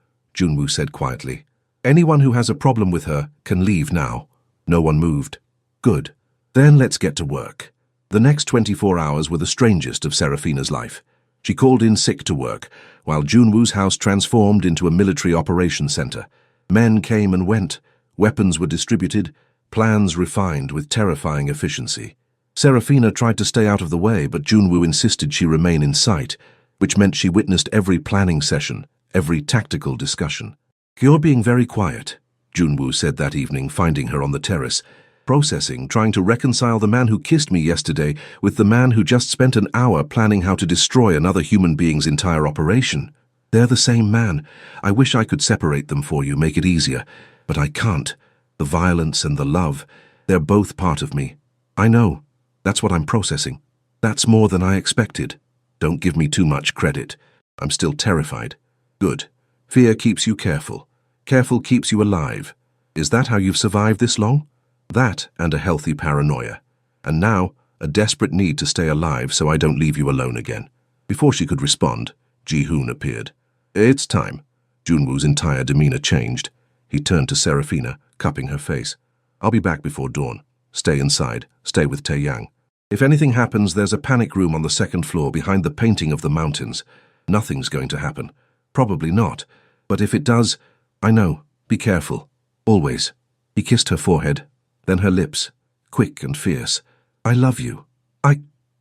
Junwoo said quietly. Anyone who has a problem with her can leave now. No one moved. Good. Then let's get to work. The next 24 hours were the strangest of Serafina's life. She called in sick to work, while Junwoo's house transformed into a military operations center. Men came and went, weapons were distributed, plans refined with terrifying efficiency. Serafina tried to stay out of the way, but Junwoo insisted she remain in sight, which meant she witnessed every planning session, every tactical discussion. You're being very quiet, Junwoo said that evening, finding her on the terrace, processing, trying to reconcile the man who kissed me yesterday with the man who just spent an hour planning how to destroy another human being's entire operation. They're the same man. I wish I could separate them for you, make it easier, but I can't. The violence and the love, they're both part of me. I know. That's what I'm processing. That's more than I expected. Don't give me too much credit. I'm still terrified. Good. Fear keeps you careful. Careful keeps you alive. Is that how you've survived this long? That and a healthy paranoia. And now, a desperate need to stay alive so I don't leave you alone again. Before she could respond, Ji-hoon appeared. It's time. Junwoo's entire demeanor changed. He turned to Serafina, cupping her face. I'll be back before dawn. Stay inside. Stay with Tae-yang. If anything happens, there's a panic room on the 2nd floor behind the painting of the mountains. Nothing's going to happen. Probably not. But if it does, I know. Be careful. Always. He kissed her forehead, then her lips, quick and fierce. I love you.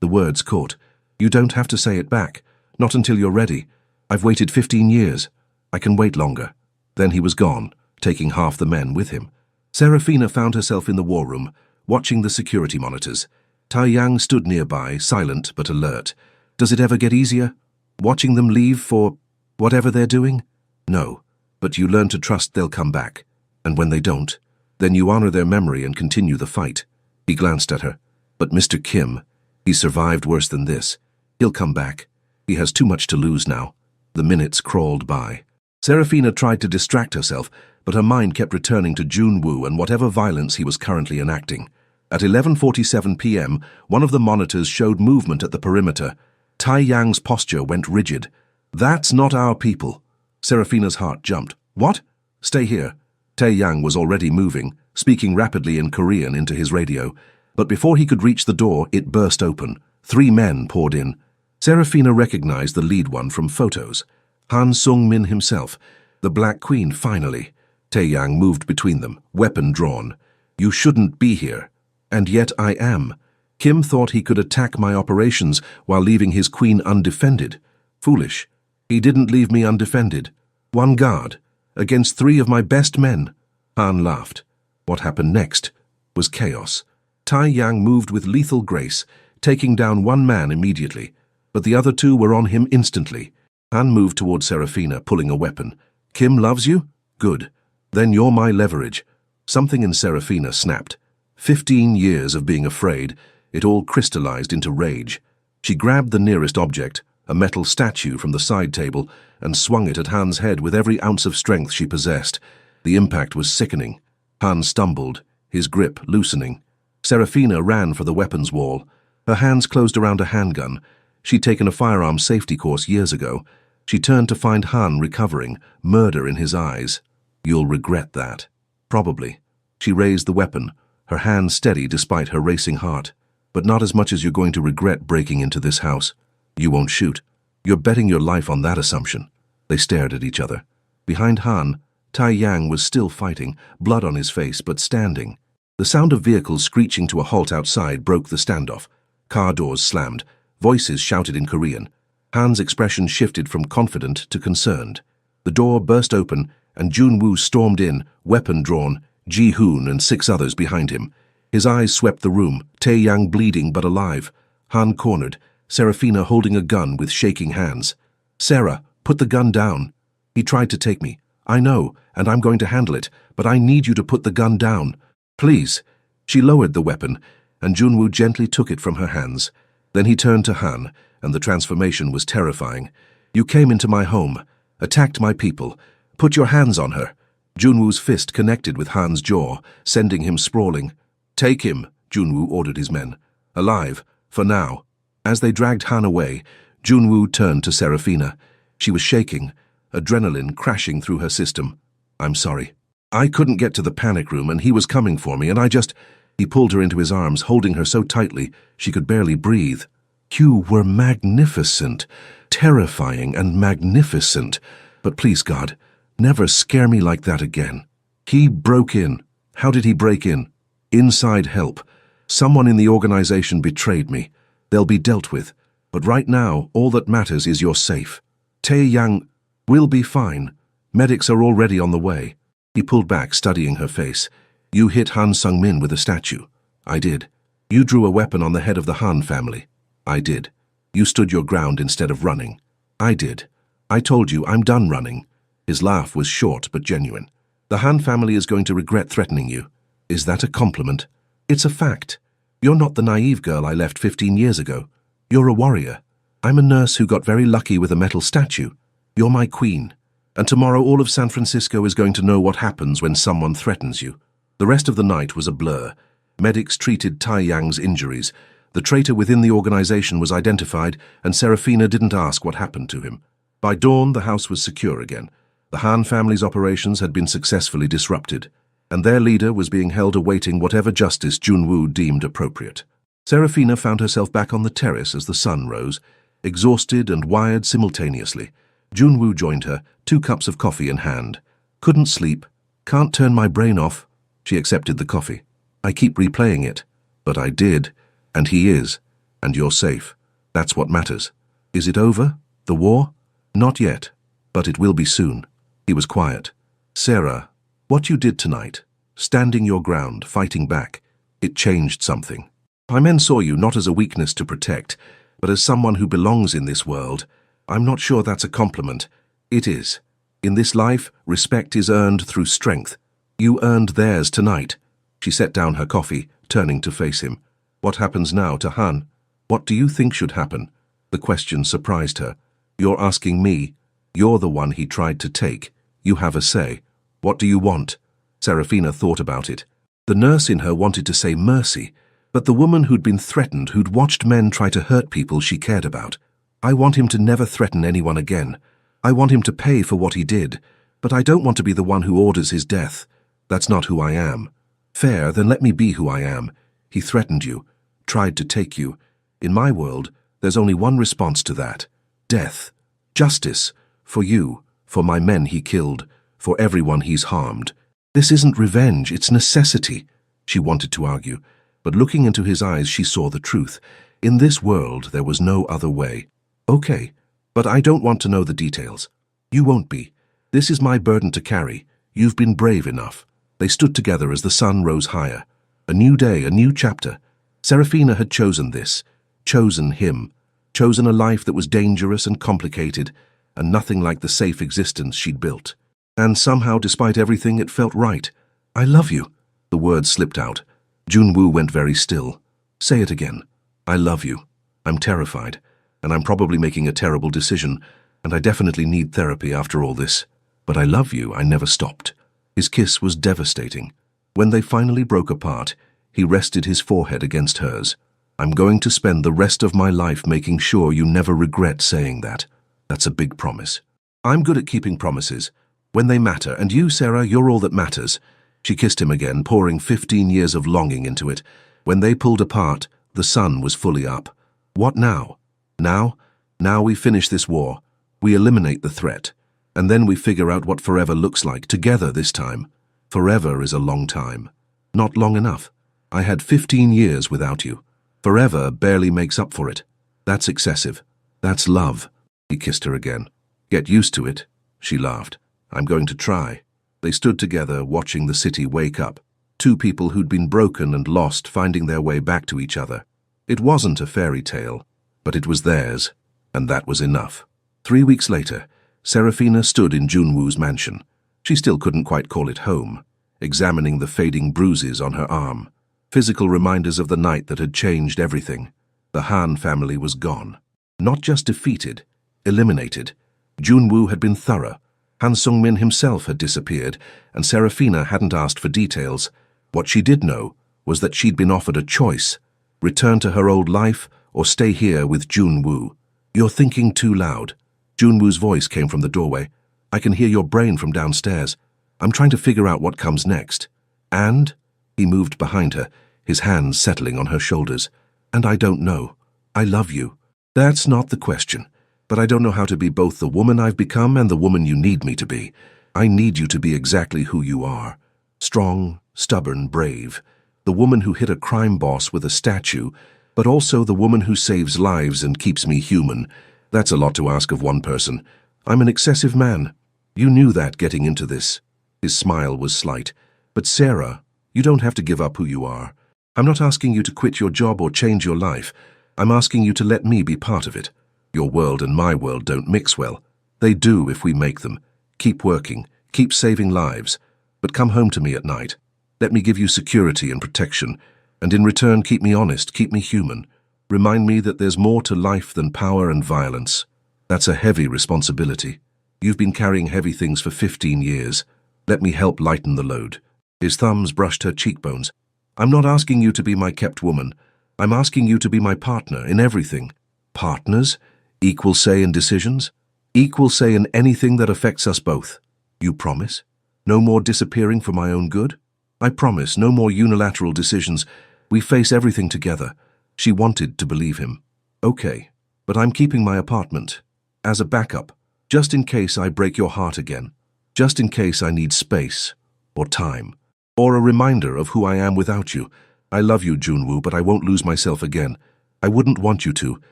The words caught. You don't have to say it back. Not until you're ready. I've waited 15 years. I can wait longer. Then he was gone, taking half the men with him. Serafina found herself in the war room, watching the security monitors. Tae-yang stood nearby, silent but alert. Does it ever get easier? Watching them leave for whatever they're doing? No, but you learn to trust they'll come back. And when they don't, then you honor their memory and continue the fight. He glanced at her. But Mr. Kim, he survived worse than this. He'll come back. He has too much to lose now. The minutes crawled by. Serafina tried to distract herself, but her mind kept returning to Junwoo and whatever violence he was currently enacting. At 11:47 p.m., one of the monitors showed movement at the perimeter. Tae-yang's posture went rigid. That's not our people. Serafina's heart jumped. What? Stay here. Tae-yang was already moving, speaking rapidly in Korean into his radio. But before he could reach the door, it burst open. 3 men poured in. Serafina recognized the lead one from photos. Han Sung-min himself. The Black Queen, finally. Tae-yang moved between them, weapon drawn. You shouldn't be here. And yet I am. Kim thought he could attack my operations while leaving his queen undefended. Foolish. He didn't leave me undefended. One guard, against 3 of my best men. Han laughed. What happened next was chaos. Tae-yang moved with lethal grace, taking down 1 man immediately, but the other 2 were on him instantly. Han moved toward Serafina, pulling a weapon. Kim loves you? Good. Then you're my leverage. Something in Serafina snapped. 15 years of being afraid, it all crystallized into rage. She grabbed the nearest object, a metal statue from the side table, and swung it at Han's head with every ounce of strength she possessed. The impact was sickening. Han stumbled, his grip loosening. Serafina ran for the weapons wall. Her hands closed around a handgun. She'd taken a firearm safety course years ago. She turned to find Han recovering, murder in his eyes. You'll regret that. Probably. She raised the weapon, her hand steady despite her racing heart. But not as much as you're going to regret breaking into this house. You won't shoot. You're betting your life on that assumption. They stared at each other. Behind Han, Tae-yang was still fighting, blood on his face, but standing. The sound of vehicles screeching to a halt outside broke the standoff. Car doors slammed. Voices shouted in Korean. Han's expression shifted from confident to concerned. The door burst open, and Junwoo stormed in, weapon drawn, Ji-hoon and 6 others behind him. His eyes swept the room, Tae-yang bleeding but alive. Han cornered, Serafina holding a gun with shaking hands. Sarah, put the gun down. He tried to take me. I know, and I'm going to handle it, but I need you to put the gun down. Please. She lowered the weapon, and Junwoo gently took it from her hands. Then he turned to Han, and the transformation was terrifying. You came into my home, attacked my people. Put your hands on her. Junwoo's fist connected with Han's jaw, sending him sprawling. Take him, Junwoo ordered his men. Alive, for now. As they dragged Han away, Junwoo turned to Serafina. She was shaking, adrenaline crashing through her system. I'm sorry. I couldn't get to the panic room and he was coming for me and He pulled her into his arms, holding her so tightly she could barely breathe. You were magnificent, terrifying and magnificent. But please, God, never scare me like that again. He broke in. How did he break in? Inside help. Someone in the organization betrayed me. They'll be dealt with. But right now, all that matters is you're safe. Tae-yang, we'll be fine. Medics are already on the way. He pulled back, studying her face. You hit Han Sung-min with a statue. I did. You drew a weapon on the head of the Han family. I did. You stood your ground instead of running. I did. I told you I'm done running. His laugh was short but genuine. The Han family is going to regret threatening you. Is that a compliment? It's a fact. You're not the naive girl I left 15 years ago. You're a warrior. I'm a nurse who got very lucky with a metal statue. You're my queen. And tomorrow all of San Francisco is going to know what happens when someone threatens you. The rest of the night was a blur. Medics treated Tae-yang's injuries. The traitor within the organization was identified, and Serafina didn't ask what happened to him. By dawn, the house was secure again. The Han family's operations had been successfully disrupted, and their leader was being held awaiting whatever justice Junwoo deemed appropriate. Serafina found herself back on the terrace as the sun rose, exhausted and wired simultaneously. Junwoo joined her, 2 cups of coffee in hand. Couldn't sleep. Can't turn my brain off. She accepted the coffee. I keep replaying it. But I did. And he is. And you're safe. That's what matters. Is it over? The war? Not yet. But it will be soon. He was quiet. Sarah, what you did tonight, standing your ground, fighting back, it changed something. My men saw you not as a weakness to protect, but as someone who belongs in this world. I'm not sure that's a compliment. It is. In this life, respect is earned through strength. You earned theirs tonight. She set down her coffee, turning to face him. What happens now to Han? What do you think should happen? The question surprised her. You're asking me. You're the one he tried to take. You have a say. What do you want? Serafina thought about it. The nurse in her wanted to say mercy, but the woman who'd been threatened, who'd watched men try to hurt people she cared about. I want him to never threaten anyone again. I want him to pay for what he did, but I don't want to be the one who orders his death. That's not who I am. Fair, then let me be who I am. He threatened you, tried to take you. In my world, There's only one response to that. Death. Justice. For you. For my men he killed. For everyone he's harmed. This isn't revenge, it's necessity, she wanted to argue. But looking into his eyes, she saw the truth. In this world, there was no other way. Okay, but I don't want to know the details. You won't be. This is my burden to carry. You've been brave enough. They stood together as the sun rose higher. A new day, a new chapter. Serafina had chosen this. Chosen him. Chosen a life that was dangerous and complicated, and nothing like the safe existence she'd built. And somehow, despite everything, it felt right. I love you. The words slipped out. Junwoo went very still. Say it again. I love you. I'm terrified, and I'm probably making a terrible decision, and I definitely need therapy after all this. But I love you, I never stopped. His kiss was devastating. When they finally broke apart, he rested his forehead against hers. I'm going to spend the rest of my life making sure you never regret saying that. That's a big promise. I'm good at keeping promises. When they matter, and you, Sarah, you're all that matters. She kissed him again, pouring 15 years of longing into it. When they pulled apart, the sun was fully up. What now? Now we finish this war. We eliminate the threat. And then we figure out what forever looks like, together this time. Forever is a long time. Not long enough. I had 15 years without you. Forever barely makes up for it. That's excessive. That's love. He kissed her again. Get used to it, she laughed. I'm going to try. They stood together, watching the city wake up. Two people who'd been broken and lost, finding their way back to each other. It wasn't a fairy tale, but it was theirs, and that was enough. 3 weeks later, Serafina stood in Junwoo's mansion. She still couldn't quite call it home, examining the fading bruises on her arm. Physical reminders of the night that had changed everything. The Han family was gone. Not just defeated, eliminated. Junwoo had been thorough. Han Sung-min himself had disappeared, and Serafina hadn't asked for details. What she did know was that she'd been offered a choice: return to her old life or stay here with Junwoo. You're thinking too loud. Junwoo's voice came from the doorway. I can hear your brain from downstairs. I'm trying to figure out what comes next. And? He moved behind her, his hands settling on her shoulders. And I don't know. I love you. That's not the question. But I don't know how to be both the woman I've become and the woman you need me to be. I need you to be exactly who you are. Strong, stubborn, brave. The woman who hit a crime boss with a statue, but also the woman who saves lives and keeps me human. That's a lot to ask of one person. I'm an excessive man. You knew that getting into this. His smile was slight. But Sarah, you don't have to give up who you are. I'm not asking you to quit your job or change your life. I'm asking you to let me be part of it. Your world and my world don't mix well. They do if we make them. Keep working, keep saving lives. But come home to me at night. Let me give you security and protection. And in return, keep me honest, keep me human. Remind me that there's more to life than power and violence. That's a heavy responsibility. You've been carrying heavy things for 15 years. Let me help lighten the load. His thumbs brushed her cheekbones. I'm not asking you to be my kept woman. I'm asking you to be my partner in everything. Partners? Equal say in decisions? Equal say in anything that affects us both. You promise? No more disappearing for my own good? I promise, no more unilateral decisions. We face everything together. She wanted to believe him. Okay, but I'm keeping my apartment. As a backup, just in case I break your heart again. Just in case I need space, or time, or a reminder of who I am without you. I love you, Junwoo, but I won't lose myself again. I wouldn't want you to.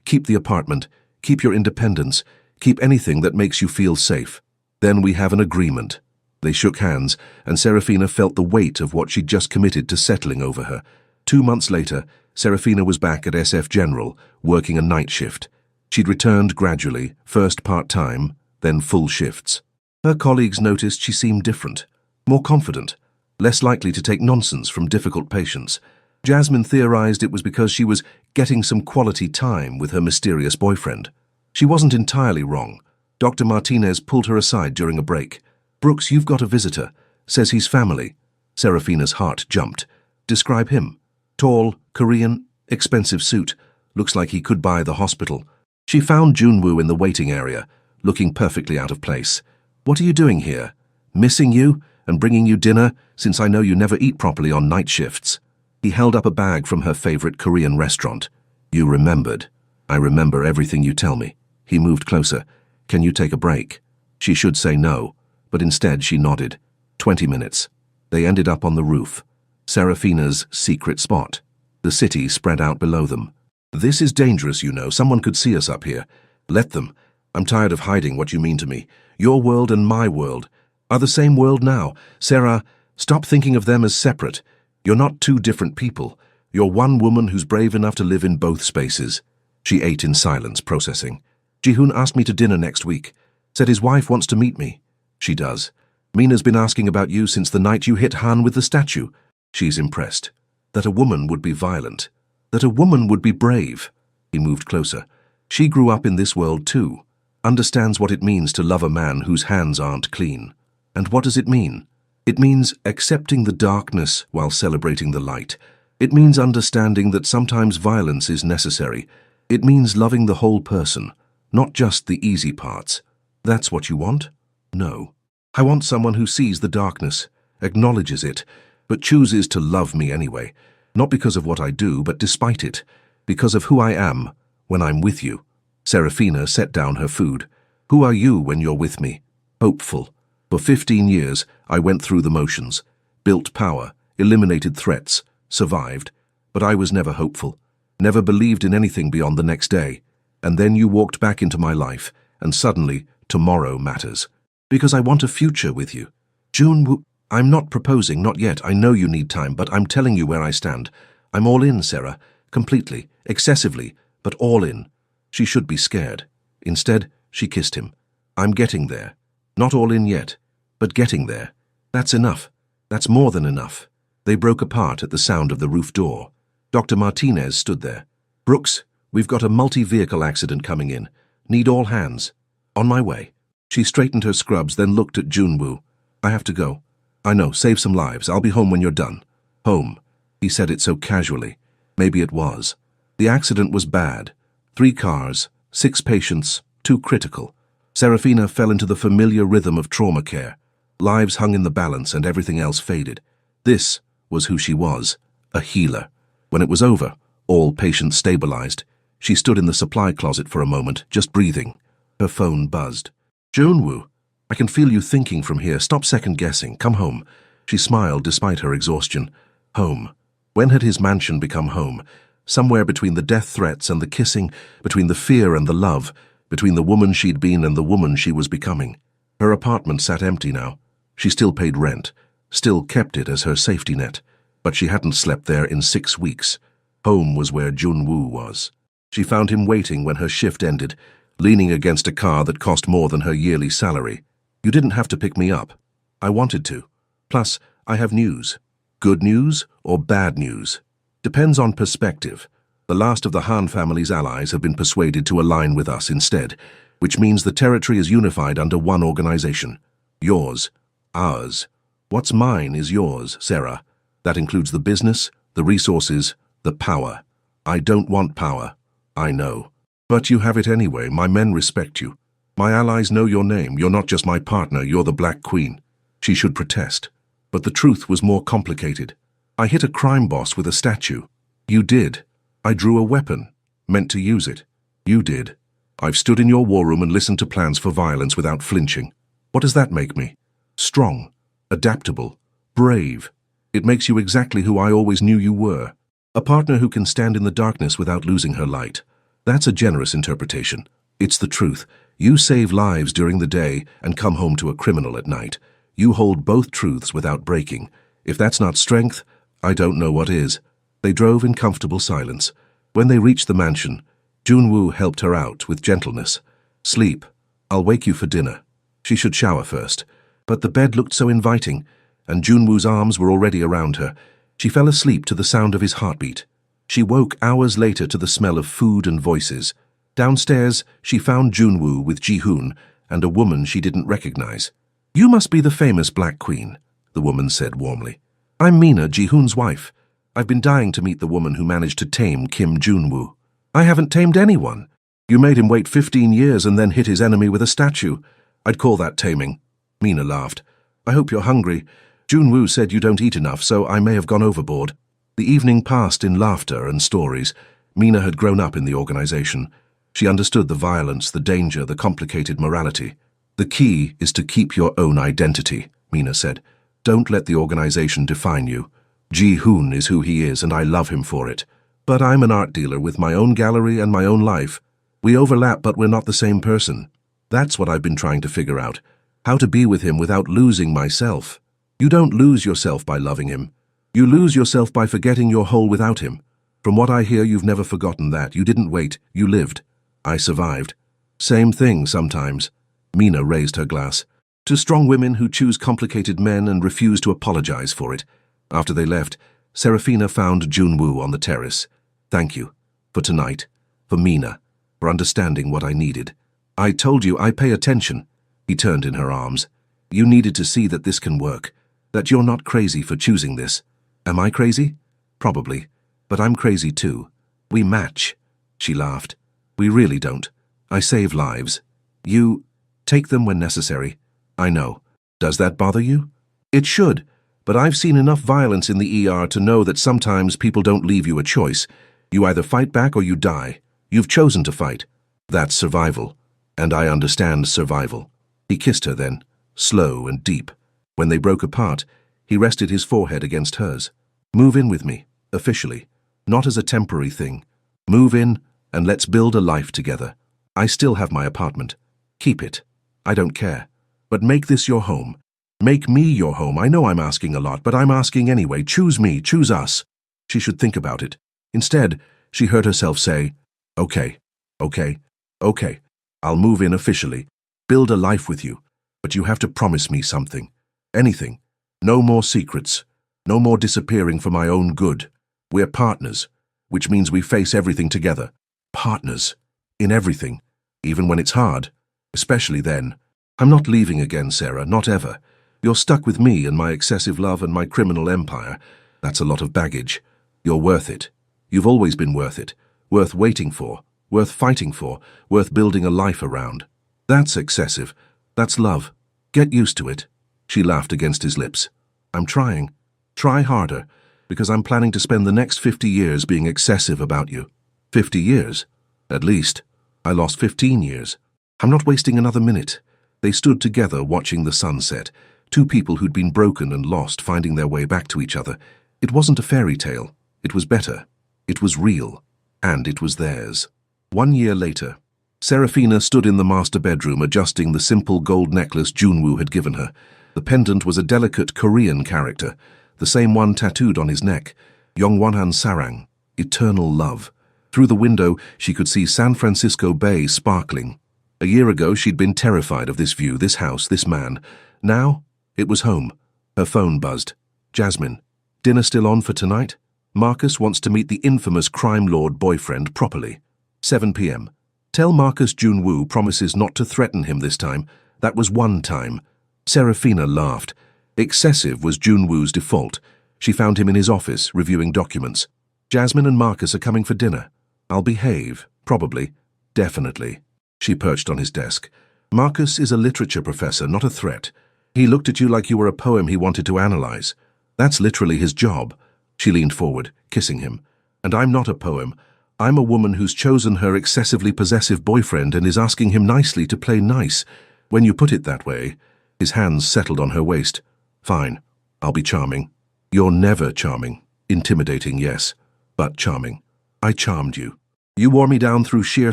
Keep the apartment. Keep your independence. Keep anything that makes you feel safe. Then we have an agreement. They shook hands, and Serafina felt the weight of what she'd just committed to settling over her. 2 months later, Serafina was back at SF General, working a night shift. She'd returned gradually, first part-time, then full shifts. Her colleagues noticed she seemed different, more confident, less likely to take nonsense from difficult patients. Jasmine theorized it was because she was getting some quality time with her mysterious boyfriend. She wasn't entirely wrong. Dr. Martinez pulled her aside during a break. Brooks, you've got a visitor. Says he's family. Serafina's heart jumped. Describe him. Tall, Korean, expensive suit. Looks like he could buy the hospital. She found Junwoo in the waiting area, looking perfectly out of place. What are you doing here? Missing you and bringing you dinner, since I know you never eat properly on night shifts. He held up a bag from her favorite Korean restaurant. You remembered. I remember everything you tell me. He moved closer. Can you take a break? She should say no, but instead she nodded. 20 minutes. They ended up on the roof. Serafina's secret spot. The city spread out below them. This is dangerous, you know. Someone could see us up here. Let them. I'm tired of hiding what you mean to me. Your world and my world are the same world now. Sarah, stop thinking of them as separate. You're not two different people. You're one woman who's brave enough to live in both spaces. She ate in silence, processing. Ji-hoon asked me to dinner next week. Said his wife wants to meet me. She does. Mina's been asking about you since the night you hit Han with the statue. She's impressed. That a woman would be violent. That a woman would be brave. He moved closer. She grew up in this world too. Understands what it means to love a man whose hands aren't clean. And what does it mean? It means accepting the darkness while celebrating the light. It means understanding that sometimes violence is necessary. It means loving the whole person, not just the easy parts. That's what you want? No. I want someone who sees the darkness, acknowledges it, but chooses to love me anyway. Not because of what I do, but despite it. Because of who I am when I'm with you. Serafina set down her food. Who are you when you're with me? Hopeful. For 15 years, I went through the motions. Built power, eliminated threats, survived. But I was never hopeful. Never believed in anything beyond the next day. And then you walked back into my life, and suddenly, tomorrow matters. Because I want a future with you. June, I'm not proposing, not yet. I know you need time, but I'm telling you where I stand. I'm all in, Sarah. Completely, excessively, but all in. She should be scared. Instead, she kissed him. I'm getting there. Not all in yet, but getting there. That's enough. That's more than enough. They broke apart at the sound of the roof door. Dr. Martinez stood there. Brooks, we've got a multi-vehicle accident coming in. Need all hands. On my way. She straightened her scrubs, then looked at Junwoo. I have to go. I know, save some lives. I'll be home when you're done. Home. He said it so casually. Maybe it was. The accident was bad. 3 cars, 6 patients, 2 critical. Serafina fell into the familiar rhythm of trauma care. Lives hung in the balance and everything else faded. This was who she was, a healer. When it was over, all patients stabilized. She stood in the supply closet for a moment, just breathing. Her phone buzzed. Junwoo, I can feel you thinking from here. Stop second-guessing. Come home. She smiled despite her exhaustion. Home. When had his mansion become home? Somewhere between the death threats and the kissing, between the fear and the love, between the woman she'd been and the woman she was becoming. Her apartment sat empty now. She still paid rent, still kept it as her safety net, but she hadn't slept there in 6 weeks. Home was where Junwoo was. She found him waiting when her shift ended, leaning against a car that cost more than her yearly salary. You didn't have to pick me up. I wanted to. Plus, I have news. Good news or bad news? Depends on perspective. The last of the Han family's allies have been persuaded to align with us instead, which means the territory is unified under one organization. Yours. Ours. What's mine is yours, Sarah. That includes the business, the resources, the power. I don't want power. I know. But you have it anyway. My men respect you. My allies know your name. You're not just my partner, you're the Black Queen. She should protest. But the truth was more complicated. I hit a crime boss with a statue. You did. I drew a weapon, meant to use it. You did. I've stood in your war room and listened to plans for violence without flinching. What does that make me? Strong, adaptable, brave. It makes you exactly who I always knew you were. A partner who can stand in the darkness without losing her light. That's a generous interpretation. It's the truth. You save lives during the day and come home to a criminal at night. You hold both truths without breaking. If that's not strength, I don't know what is. They drove in comfortable silence. When they reached the mansion, Junwoo helped her out with gentleness. Sleep. I'll wake you for dinner. She should shower first. But the bed looked so inviting, and Junwoo's arms were already around her. She fell asleep to the sound of his heartbeat. She woke hours later to the smell of food and voices. Downstairs, she found Junwoo with Ji-hoon and a woman she didn't recognize. You must be the famous Black Queen, the woman said warmly. I'm Mina, Ji-hoon's wife. I've been dying to meet the woman who managed to tame Kim Junwoo. I haven't tamed anyone. You made him wait 15 years and then hit his enemy with a statue. I'd call that taming. Mina laughed. I hope you're hungry. Junwoo said you don't eat enough, so I may have gone overboard. The evening passed in laughter and stories. Mina had grown up in the organization. She understood the violence, the danger, the complicated morality. The key is to keep your own identity, Mina said. Don't let the organization define you. Ji-hoon is who he is, and I love him for it. But I'm an art dealer with my own gallery and my own life. We overlap, but we're not the same person. That's what I've been trying to figure out. How to be with him without losing myself. You don't lose yourself by loving him. You lose yourself by forgetting you're whole without him. From what I hear, you've never forgotten that. You didn't wait. You lived. I survived. Same thing sometimes. Mina raised her glass. To strong women who choose complicated men and refuse to apologize for it. After they left, Serafina found Junwoo on the terrace. Thank you. For tonight. For Mina. For understanding what I needed. I told you I pay attention. He turned in her arms. You needed to see that this can work. That you're not crazy for choosing this. Am I crazy? Probably. But I'm crazy too. We match. She laughed. We really don't. I save lives. You take them when necessary. I know. Does that bother you? It should. But I've seen enough violence in the ER to know that sometimes people don't leave you a choice. You either fight back or you die. You've chosen to fight. That's survival. And I understand survival. He kissed her then, slow and deep. When they broke apart, he rested his forehead against hers. Move in with me, officially. Not as a temporary thing. Move in, and let's build a life together. I still have my apartment. Keep it. I don't care. But make this your home. Make me your home. I know I'm asking a lot, but I'm asking anyway. Choose me, choose us. She should think about it. Instead, she heard herself say, Okay, okay, okay. I'll move in officially. Build a life with you. But you have to promise me something. Anything. No more secrets. No more disappearing for my own good. We're partners, which means we face everything together. Partners. In everything. Even when it's hard. Especially then. I'm not leaving again, Sarah, not ever. You're stuck with me and my excessive love and my criminal empire. That's a lot of baggage. You're worth it. You've always been worth it. Worth waiting for. Worth fighting for. Worth building a life around. That's excessive. That's love. Get used to it. She laughed against his lips. I'm trying. Try harder, because I'm planning to spend the next 50 years being excessive about you. 50 years? At least. I lost 15 years. I'm not wasting another minute. They stood together watching the sunset, two people who'd been broken and lost finding their way back to each other. It wasn't a fairy tale. It was better. It was real. And it was theirs. 1 year later, Serafina stood in the master bedroom adjusting the simple gold necklace Junwoo had given her. The pendant was a delicate Korean character, the same one tattooed on his neck, Yongwonhan Sarang, eternal love. Through the window, she could see San Francisco Bay sparkling. A year ago, she'd been terrified of this view, this house, this man. Now, it was home. Her phone buzzed. Jasmine, dinner still on for tonight? Marcus wants to meet the infamous crime lord boyfriend properly. 7 p.m. Tell Marcus Junwoo promises not to threaten him this time. That was one time. Serafina laughed. Excessive was Junwoo's default. She found him in his office, reviewing documents. Jasmine and Marcus are coming for dinner. I'll behave, probably, definitely. She perched on his desk. Marcus is a literature professor, not a threat. He looked at you like you were a poem he wanted to analyze. That's literally his job. She leaned forward, kissing him. And I'm not a poem. I'm a woman who's chosen her excessively possessive boyfriend and is asking him nicely to play nice. When you put it that way, his hands settled on her waist. Fine, I'll be charming. You're never charming. Intimidating, yes, but charming. I charmed you. You wore me down through sheer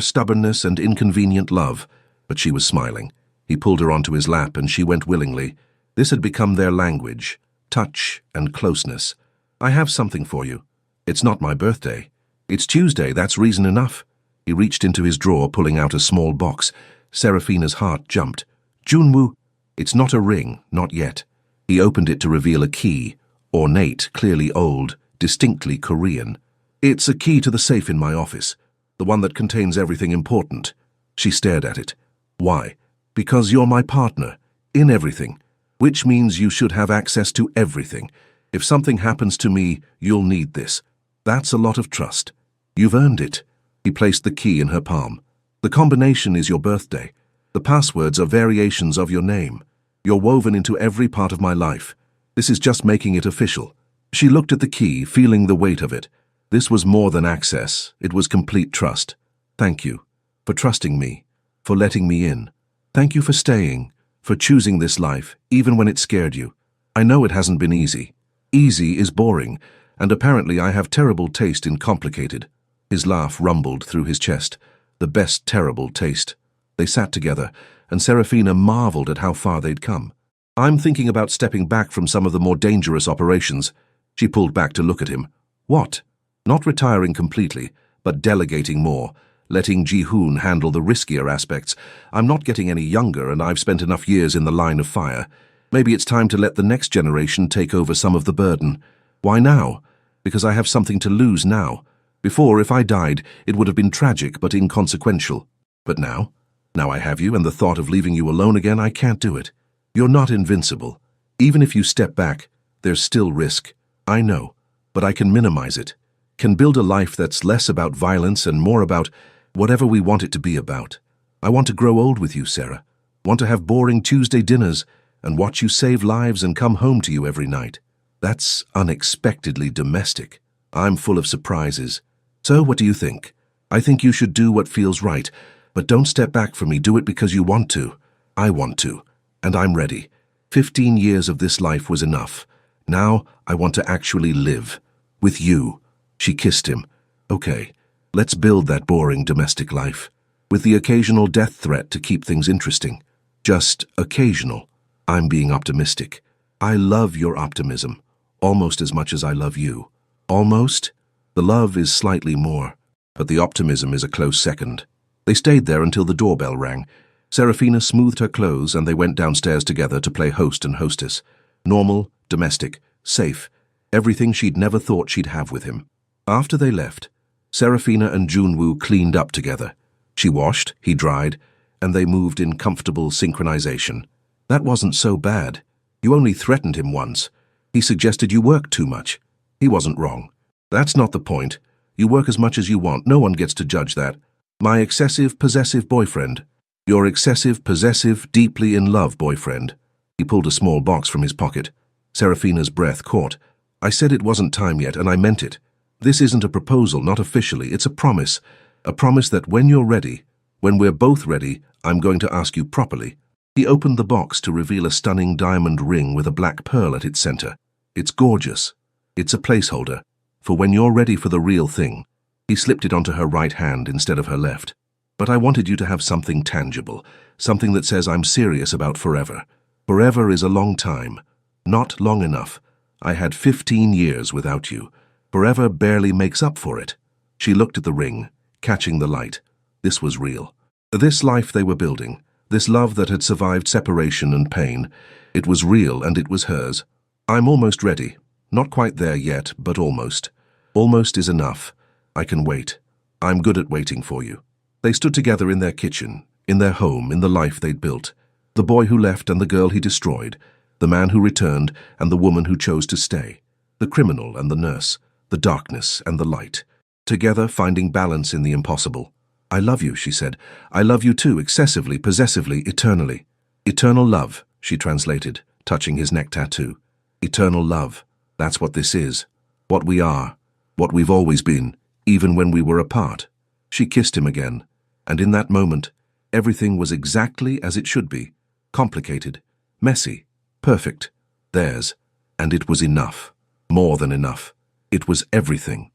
stubbornness and inconvenient love. But she was smiling. He pulled her onto his lap and she went willingly. This had become their language, touch and closeness. I have something for you. It's not my birthday. It's Tuesday, that's reason enough. He reached into his drawer, pulling out a small box. Serafina's heart jumped. Junwoo, it's not a ring, not yet. He opened it to reveal a key, ornate, clearly old, distinctly Korean. It's a key to the safe in my office, the one that contains everything important. She stared at it. Why? Because you're my partner, in everything, which means you should have access to everything. If something happens to me, you'll need this. That's a lot of trust. You've earned it. He placed the key in her palm. The combination is your birthday. The passwords are variations of your name. You're woven into every part of my life. This is just making it official. She looked at the key, feeling the weight of it. This was more than access. It was complete trust. Thank you for trusting me, for letting me in. Thank you for staying, for choosing this life, even when it scared you. I know it hasn't been easy. Easy is boring, and apparently I have terrible taste in complicated. His laugh rumbled through his chest. The best terrible taste. They sat together, and Serafina marveled at how far they'd come. I'm thinking about stepping back from some of the more dangerous operations. She pulled back to look at him. What? Not retiring completely, but delegating more, letting Ji-hoon handle the riskier aspects. I'm not getting any younger, and I've spent enough years in the line of fire. Maybe it's time to let the next generation take over some of the burden. Why now? Because I have something to lose now. Before, if I died, it would have been tragic but inconsequential. But now? Now I have you, and the thought of leaving you alone again, I can't do it. You're not invincible. Even if you step back, there's still risk. I know, but I can minimize it. Can build a life that's less about violence and more about whatever we want it to be about. I want to grow old with you, Sarah. Want to have boring Tuesday dinners and watch you save lives and come home to you every night. That's unexpectedly domestic. I'm full of surprises. So what do you think? I think you should do what feels right, but don't step back from me. Do it because you want to. I want to, and I'm ready. 15 years of this life was enough. Now I want to actually live. With you. She kissed him. Okay, let's build that boring domestic life, with the occasional death threat to keep things interesting. Just occasional. I'm being optimistic. I love your optimism, almost as much as I love you. Almost? The love is slightly more, but the optimism is a close second. They stayed there until the doorbell rang. Serafina smoothed her clothes and they went downstairs together to play host and hostess. Normal, domestic, safe, everything she'd never thought she'd have with him. After they left, Serafina and Junwoo cleaned up together. She washed, he dried, and they moved in comfortable synchronization. That wasn't so bad. You only threatened him once. He suggested you worked too much. He wasn't wrong. That's not the point. You work as much as you want. No one gets to judge that. My excessive, possessive boyfriend. Your excessive, possessive, deeply in love boyfriend. He pulled a small box from his pocket. Serafina's breath caught. I said it wasn't time yet, and I meant it. This isn't a proposal, not officially. It's a promise. A promise that when you're ready, when we're both ready, I'm going to ask you properly. He opened the box to reveal a stunning diamond ring with a black pearl at its center. It's gorgeous. It's a placeholder, for when you're ready for the real thing. He slipped it onto her right hand instead of her left. But I wanted you to have something tangible, something that says I'm serious about forever. Forever is a long time. Not long enough. I had 15 years without you. Forever barely makes up for it. She looked at the ring, catching the light. This was real. This life they were building, this love that had survived separation and pain, it was real and it was hers. I'm almost ready. Not quite there yet, but almost. Almost is enough. I can wait. I'm good at waiting for you. They stood together in their kitchen, in their home, in the life they'd built. The boy who left and the girl he destroyed, the man who returned and the woman who chose to stay, the criminal and the nurse, the darkness and the light, together finding balance in the impossible. I love you, she said. I love you too, excessively, possessively, eternally. Eternal love, she translated, touching his neck tattoo. Eternal love. That's what this is. What we are. What we've always been, even when we were apart. She kissed him again, and in that moment, everything was exactly as it should be. Complicated, messy, perfect, theirs. And it was enough. More than enough. It was everything.